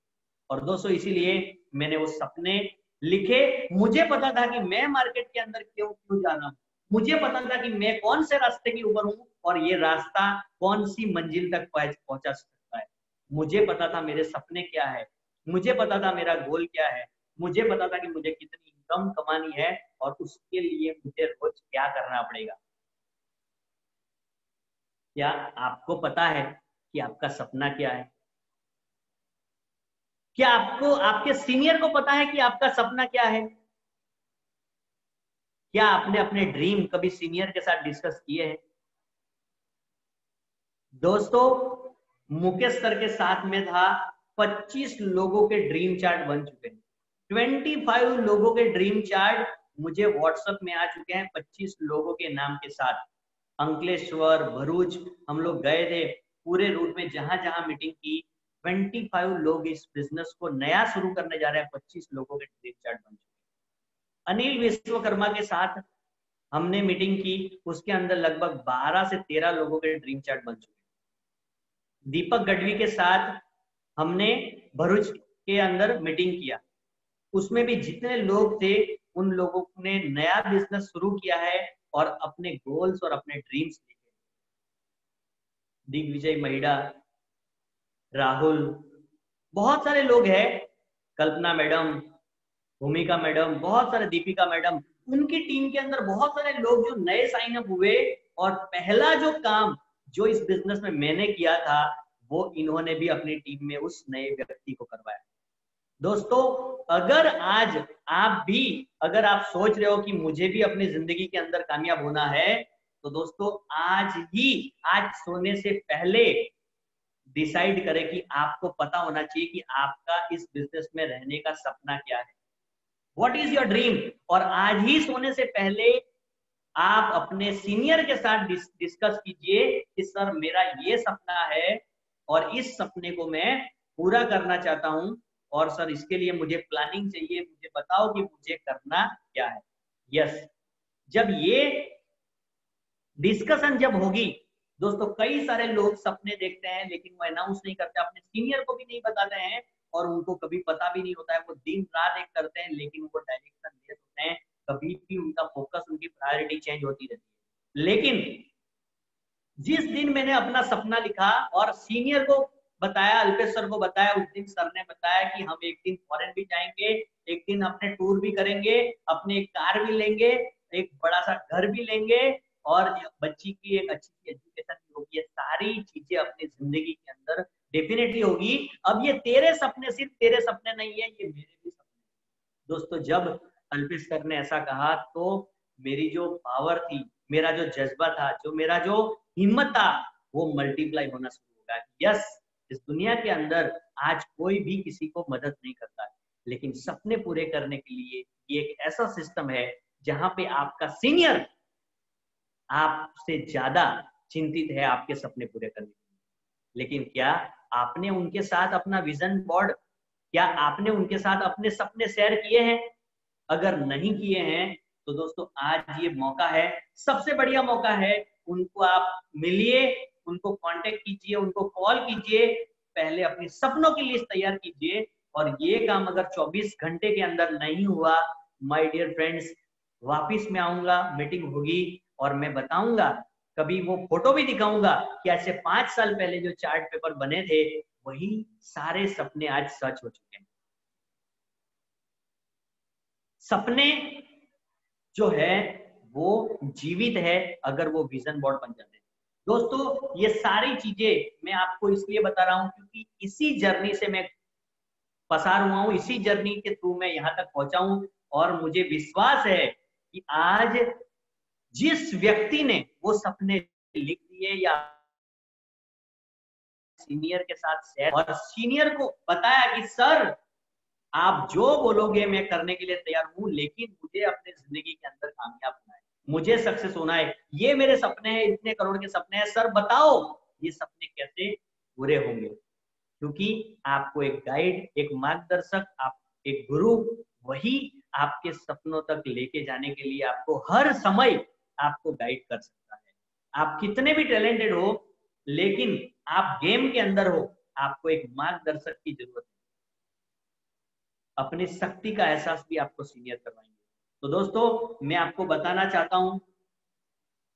और दोस्तों इसीलिए मैंने वो सपने लिखे। मुझे पता था कि मैं मार्केट के अंदर क्यों जाना हूँ, मुझे पता था कि मैं कौन से रास्ते के ऊपर हूँ, और ये रास्ता कौन सी मंजिल तक पहुंचा सकता है। मुझे पता था मेरे सपने क्या है, मुझे पता था मेरा गोल क्या है, मुझे पता था कि मुझे कितनी इनकम कमानी है और उसके लिए मुझे रोज क्या करना पड़ेगा। क्या आपको पता है कि आपका सपना क्या है? क्या आपको आपके सीनियर को पता है कि आपका सपना क्या है? क्या आपने अपने ड्रीम कभी सीनियर के साथ डिस्कस किए हैं? दोस्तों, मुकेश सर के साथ में था, 25 लोगों के ड्रीम चार्ट बन चुके हैं। 25 लोगों के ड्रीम चार्ट मुझे व्हाट्सएप में आ चुके हैं 25 लोगों के नाम के साथ। अंकलेश्वर, भरूच हम लोग गए थे, पूरे रूट में जहां जहां मीटिंग की, 25 लोग इस बिजनेस को नया शुरू करने जा रहे हैं। 25 लोगों के ड्रीम चार्ट बन चुके हैं। अनिल विश्वकर्मा के साथ हमने मीटिंग की, उसके अंदर लगभग 12 से 13 लोगों के ड्रीम चार्ट बन चुके हैं। दीपक गढ़वी के साथ हमने भरूच के अंदर मीटिंग किया, उसमें भी जितने लोग थे उन लोगों ने नया बिजनेस शुरू किया है और अपने गोल्स और अपने ड्रीम्स लेके। दिग्विजय महिड़ा, राहुल, बहुत सारे लोग हैं, कल्पना मैडम, भूमिका मैडम, बहुत सारे, दीपिका मैडम, उनकी टीम के अंदर बहुत सारे लोग जो नए साइन अप हुए और पहला जो काम जो इस बिजनेस में मैंने किया था वो इन्होंने भी अपनी टीम में उस नए व्यक्ति को करवाया। दोस्तों, अगर आज आप भी, अगर आप सोच रहे हो कि मुझे भी अपनी जिंदगी के अंदर कामयाब होना है, तो दोस्तों आज सोने से पहले डिसाइड करें कि आपको पता होना चाहिए कि आपका इस बिजनेस में रहने का सपना क्या है, व्हाट इज योर ड्रीम। और आज ही सोने से पहले आप अपने सीनियर के साथ डिस्कस कीजिए कि सर मेरा ये सपना है और इस सपने को मैं पूरा करना चाहता हूं, और सर इसके लिए मुझे प्लानिंग चाहिए, मुझे बताओ कि मुझे करना क्या है। यस, जब ये डिस्कशन जब होगी दोस्तों, कई सारे लोग सपने देखते हैं लेकिन वो अनाउंस नहीं करते, अपने सीनियर को भी नहीं बताते हैं और उनको कभी पता भी नहीं होता है। वो दिन रात एक करते हैं लेकिन वो डायरेक्शन लेस होते हैं, कभी भी उनका फोकस, उनकी प्रायोरिटी चेंज होती रहती है। लेकिन जिस दिन मैंने अपना सपना लिखा और सीनियर को बताया, अल्पेश सर को बताया, उस दिन सर ने बताया कि हम एक दिन फॉरेन भी जाएंगे, एक दिन अपने टूर भी करेंगे, अपने एक कार भी लेंगे, एक बड़ा सा घर भी लेंगे और बच्ची की एक अच्छी एजुकेशन भी होगी। ये सारी चीजें अपनी जिंदगी के अंदर डेफिनेटली होगी। अब ये तेरे सपने सिर्फ तेरे सपने नहीं है, ये मेरे भी सपने। दोस्तों, जब अल्पेश सर ने ऐसा कहा तो मेरी जो पावर थी, मेरा जो जज्बा था, जो मेरा जो हिम्मत था, वो मल्टीप्लाई होना शुरू होगा। यस, इस दुनिया के अंदर आज कोई भी किसी को मदद नहीं करता है, लेकिन सपने पूरे करने के लिए ये एक ऐसा सिस्टम है जहां पे आपका सीनियर आपसे ज्यादा चिंतित है आपके सपने पूरे करने के लिए। लेकिन क्या आपने उनके साथ अपना विजन बोर्ड, क्या आपने उनके साथ अपने सपने शेयर किए हैं? अगर नहीं किए हैं तो दोस्तों आज ये मौका है, सबसे बढ़िया मौका है। उनको आप मिलिए, उनको कांटेक्ट कीजिए, उनको कॉल कीजिए, पहले अपने सपनों की लिस्ट तैयार कीजिए। और ये काम अगर 24 घंटे के अंदर नहीं हुआ, माय डियर फ्रेंड्स, वापिस में आऊंगा, मीटिंग होगी और मैं बताऊंगा, कभी वो फोटो भी दिखाऊंगा कि ऐसे 5 साल पहले जो चार्ट पेपर बने थे वही सारे सपने आज सच हो चुके हैं। सपने जो है वो जीवित है अगर वो विजन बोर्ड बन जाते हैं। दोस्तों, ये सारी चीजें मैं आपको इसलिए बता रहा हूं क्योंकि इसी जर्नी से मैं पसार हुआ हूं, इसी जर्नी के थ्रू मैं यहाँ तक पहुंचा हूं। और मुझे विश्वास है कि आज जिस व्यक्ति ने वो सपने लिख दिए या सीनियर के साथ शेयर और सीनियर को बताया कि सर आप जो बोलोगे मैं करने के लिए तैयार हूं, लेकिन मुझे अपने जिंदगी के अंदर कामयाब होना है, मुझे सक्सेस होना है, ये मेरे सपने हैं, इतने करोड़ के सपने हैं, सर बताओ ये सपने कैसे पूरे होंगे। क्योंकि आपको एक गाइड, एक मार्गदर्शक, आप एक गुरु, वही आपके सपनों तक लेके जाने के लिए आपको हर समय आपको गाइड कर सकता है। आप कितने भी टैलेंटेड हो, लेकिन आप गेम के अंदर हो, आपको एक मार्गदर्शक की जरूरत है। अपनी शक्ति का एहसास भी आपको सीनियर करवाएंगे। तो दोस्तों, मैं आपको बताना चाहता हूं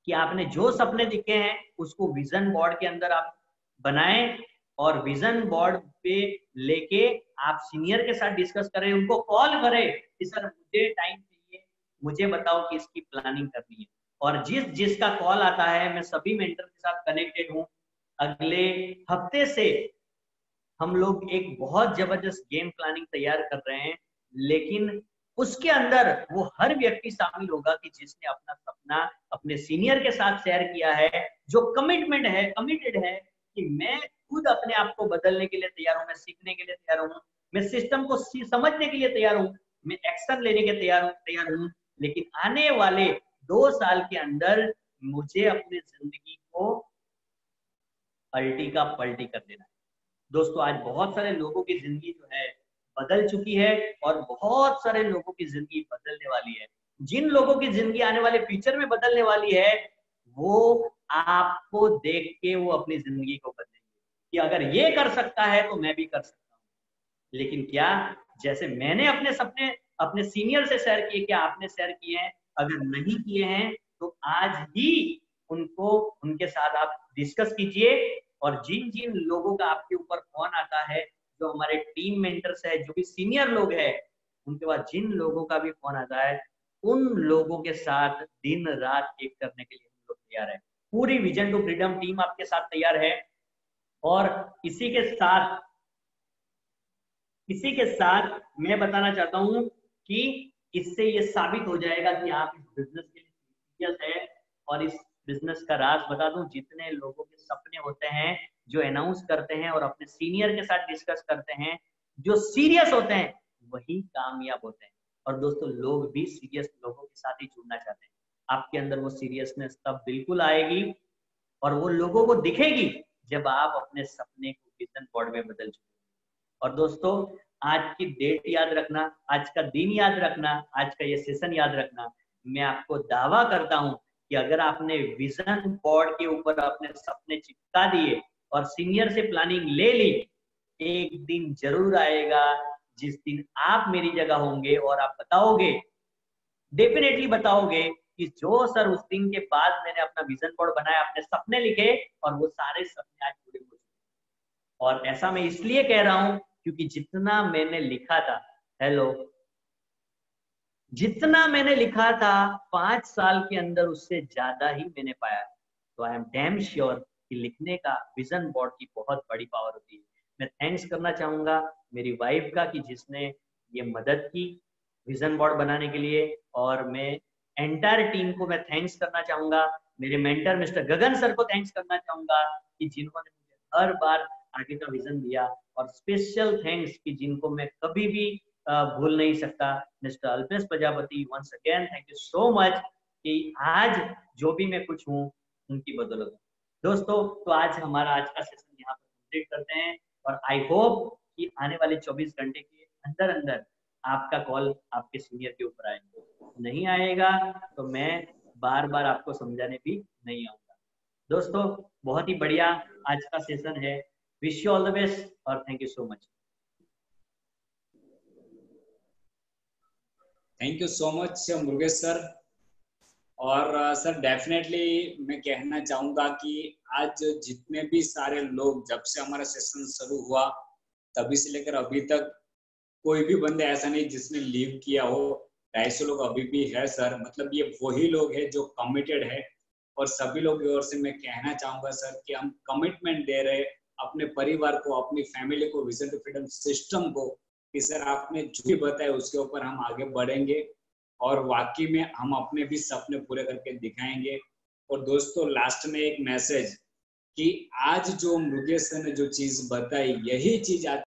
कि आपने जो सपने दिखे हैं उसको विजन बोर्ड के अंदर आप बनाएं और विजन बोर्ड पे लेके आप सीनियर के साथ डिस्कस करें, उनको कॉल करें कि सर मुझे टाइम चाहिए, मुझे बताओ कि इसकी प्लानिंग करनी है। और जिसका कॉल आता है, मैं सभी मेंटर के साथ कनेक्टेड हूँ। अगले हफ्ते से हम लोग एक बहुत जबरदस्त गेम प्लानिंग तैयार कर रहे हैं, लेकिन उसके अंदर वो हर व्यक्ति शामिल होगा कि जिसने अपना सपना अपने सीनियर के साथ शेयर किया है, जो कमिटमेंट है, कमिटेड है कि मैं खुद अपने आप को बदलने के लिए तैयार हूँ, मैं सीखने के लिए तैयार हूँ, मैं सिस्टम को समझने के लिए तैयार हूँ, मैं एक्शन लेने के तैयार हूँ, लेकिन आने वाले 2 साल के अंदर मुझे अपनी जिंदगी को अल्टी का पलटी कर देना है। दोस्तों, आज बहुत सारे लोगों की जिंदगी जो है बदल चुकी है और बहुत सारे लोगों की जिंदगी बदलने वाली है। जिन लोगों की जिंदगी आने वाले फ्यूचर में बदलने वाली है, वो आपको देख के वो अपनी जिंदगी को बदलेंगे कि अगर ये कर सकता है तो मैं भी कर सकता हूँ। लेकिन क्या जैसे मैंने अपने सपने अपने सीनियर से शेयर किए, क्या आपने शेयर किए हैं? अगर नहीं किए हैं तो आज ही उनको उनके साथ आप डिस्कस कीजिए। और जिन जिन लोगों का आपके ऊपर फोन आता है, जो हमारे टीम मेंटर्स है, जो भी सीनियर लोग हैं, उनके बाद जिन लोगों का भी फोन आता है, उन लोगों के साथ दिन रात एक करने के लिए हम लोग तैयार है। पूरी विजन टू फ्रीडम टीम आपके साथ तैयार है। और इसी के साथ मैं बताना चाहता हूं कि इससे ये साबित हो जाएगा कि आप इस बिजनेस के लिए सीरियस है। और इस बिजनेस का राज बता दूं, जितने लोगों के सपने होते हैं, जो अनाउंस करते हैं और अपने सीनियर के साथ डिस्कस करते हैं, जो सीरियस होते हैं, वही कामयाब होते हैं। और दोस्तों, लोग भी सीरियस लोगों के साथ ही जुड़ना चाहते हैं। आपके अंदर वो सीरियसनेस तब बिल्कुल आएगी और वो लोगों को दिखेगी जब आप अपने सपने को विजन बोर्ड में बदल चुके। और दोस्तों, आज की डेट याद रखना, आज का दिन याद रखना, आज का ये सेशन याद रखना। मैं आपको दावा करता हूं कि अगर आपने विजन बोर्ड के ऊपर अपने सपने चिपका दिए और सीनियर से प्लानिंग ले ली, एक दिन जरूर आएगा जिस दिन आप मेरी जगह होंगे और आप बताओगे, डेफिनेटली बताओगे कि जो सर उस दिन के बाद मैंने अपना विजन बोर्ड बनाया, अपने सपने लिखे और वो सारे सपने आज पूरे हो चुके। और ऐसा मैं इसलिए कह रहा हूं क्योंकि जितना मैंने लिखा था, जितना मैंने लिखा था 5 साल के अंदर उससे ज्यादा ही मैंने पाया। तो आई एम डैम श्योर कि लिखने का विजन बोर्ड की बहुत बड़ी पावर होती है। मैं थैंक्स करना चाहूंगा मेरी वाइफ का कि जिसने ये मदद की विजन बोर्ड बनाने के लिए। और मैं एंटायर टीम को मैं थैंक्स करना चाहूंगा। मेरे मेंटर मिस्टर गगन सर को थैंक्स करना चाहूंगा कि जिन्होंने मुझे हर बार आगे का विजन दिया। और स्पेशल थैंक्स कि जिनको मैं कभी भी भूल नहीं सकता, mister Alpesh Prajapati. Once again thank you so much कि आज जो भी मैं कुछ हूँ उनकी बदौलत। दोस्तों, तो आज का सेशन यहाँ पर कंप्लीट करते हैं और आई होप कि आने वाले 24 घंटे के अंदर अंदर आपका कॉल आपके सीनियर के ऊपर आएगा। नहीं आएगा तो मैं बार बार आपको समझाने भी नहीं आऊंगा। दोस्तों, बहुत ही बढ़िया आज का सेशन है। Wish you all the best और thank you so much. Thank you so much Murugesh sir. और सर डेफिनेटली मैं कहना चाहूंगा कि आज जितने भी सारे लोग, जब से हमारा सेशन शुरू हुआ तभी से लेकर अभी तक, कोई भी बंदे ऐसा नहीं जिसने लीव किया हो। 250 लोग अभी भी है सर। मतलब ये वही लोग हैं जो कमिटेड है। और सभी लोगों की ओर से मैं कहना चाहूंगा सर कि हम कमिटमेंट दे रहे अपने परिवार को, अपनी फैमिली को, विजन टू फ्रीडम सिस्टम को, कि सर आपने जो भी बताया उसके ऊपर हम आगे बढ़ेंगे और वाकई में हम अपने भी सपने पूरे करके दिखाएंगे। और दोस्तों, लास्ट में एक मैसेज कि आज जो मुरुगेश सर ने जो चीज बताई, यही चीज आज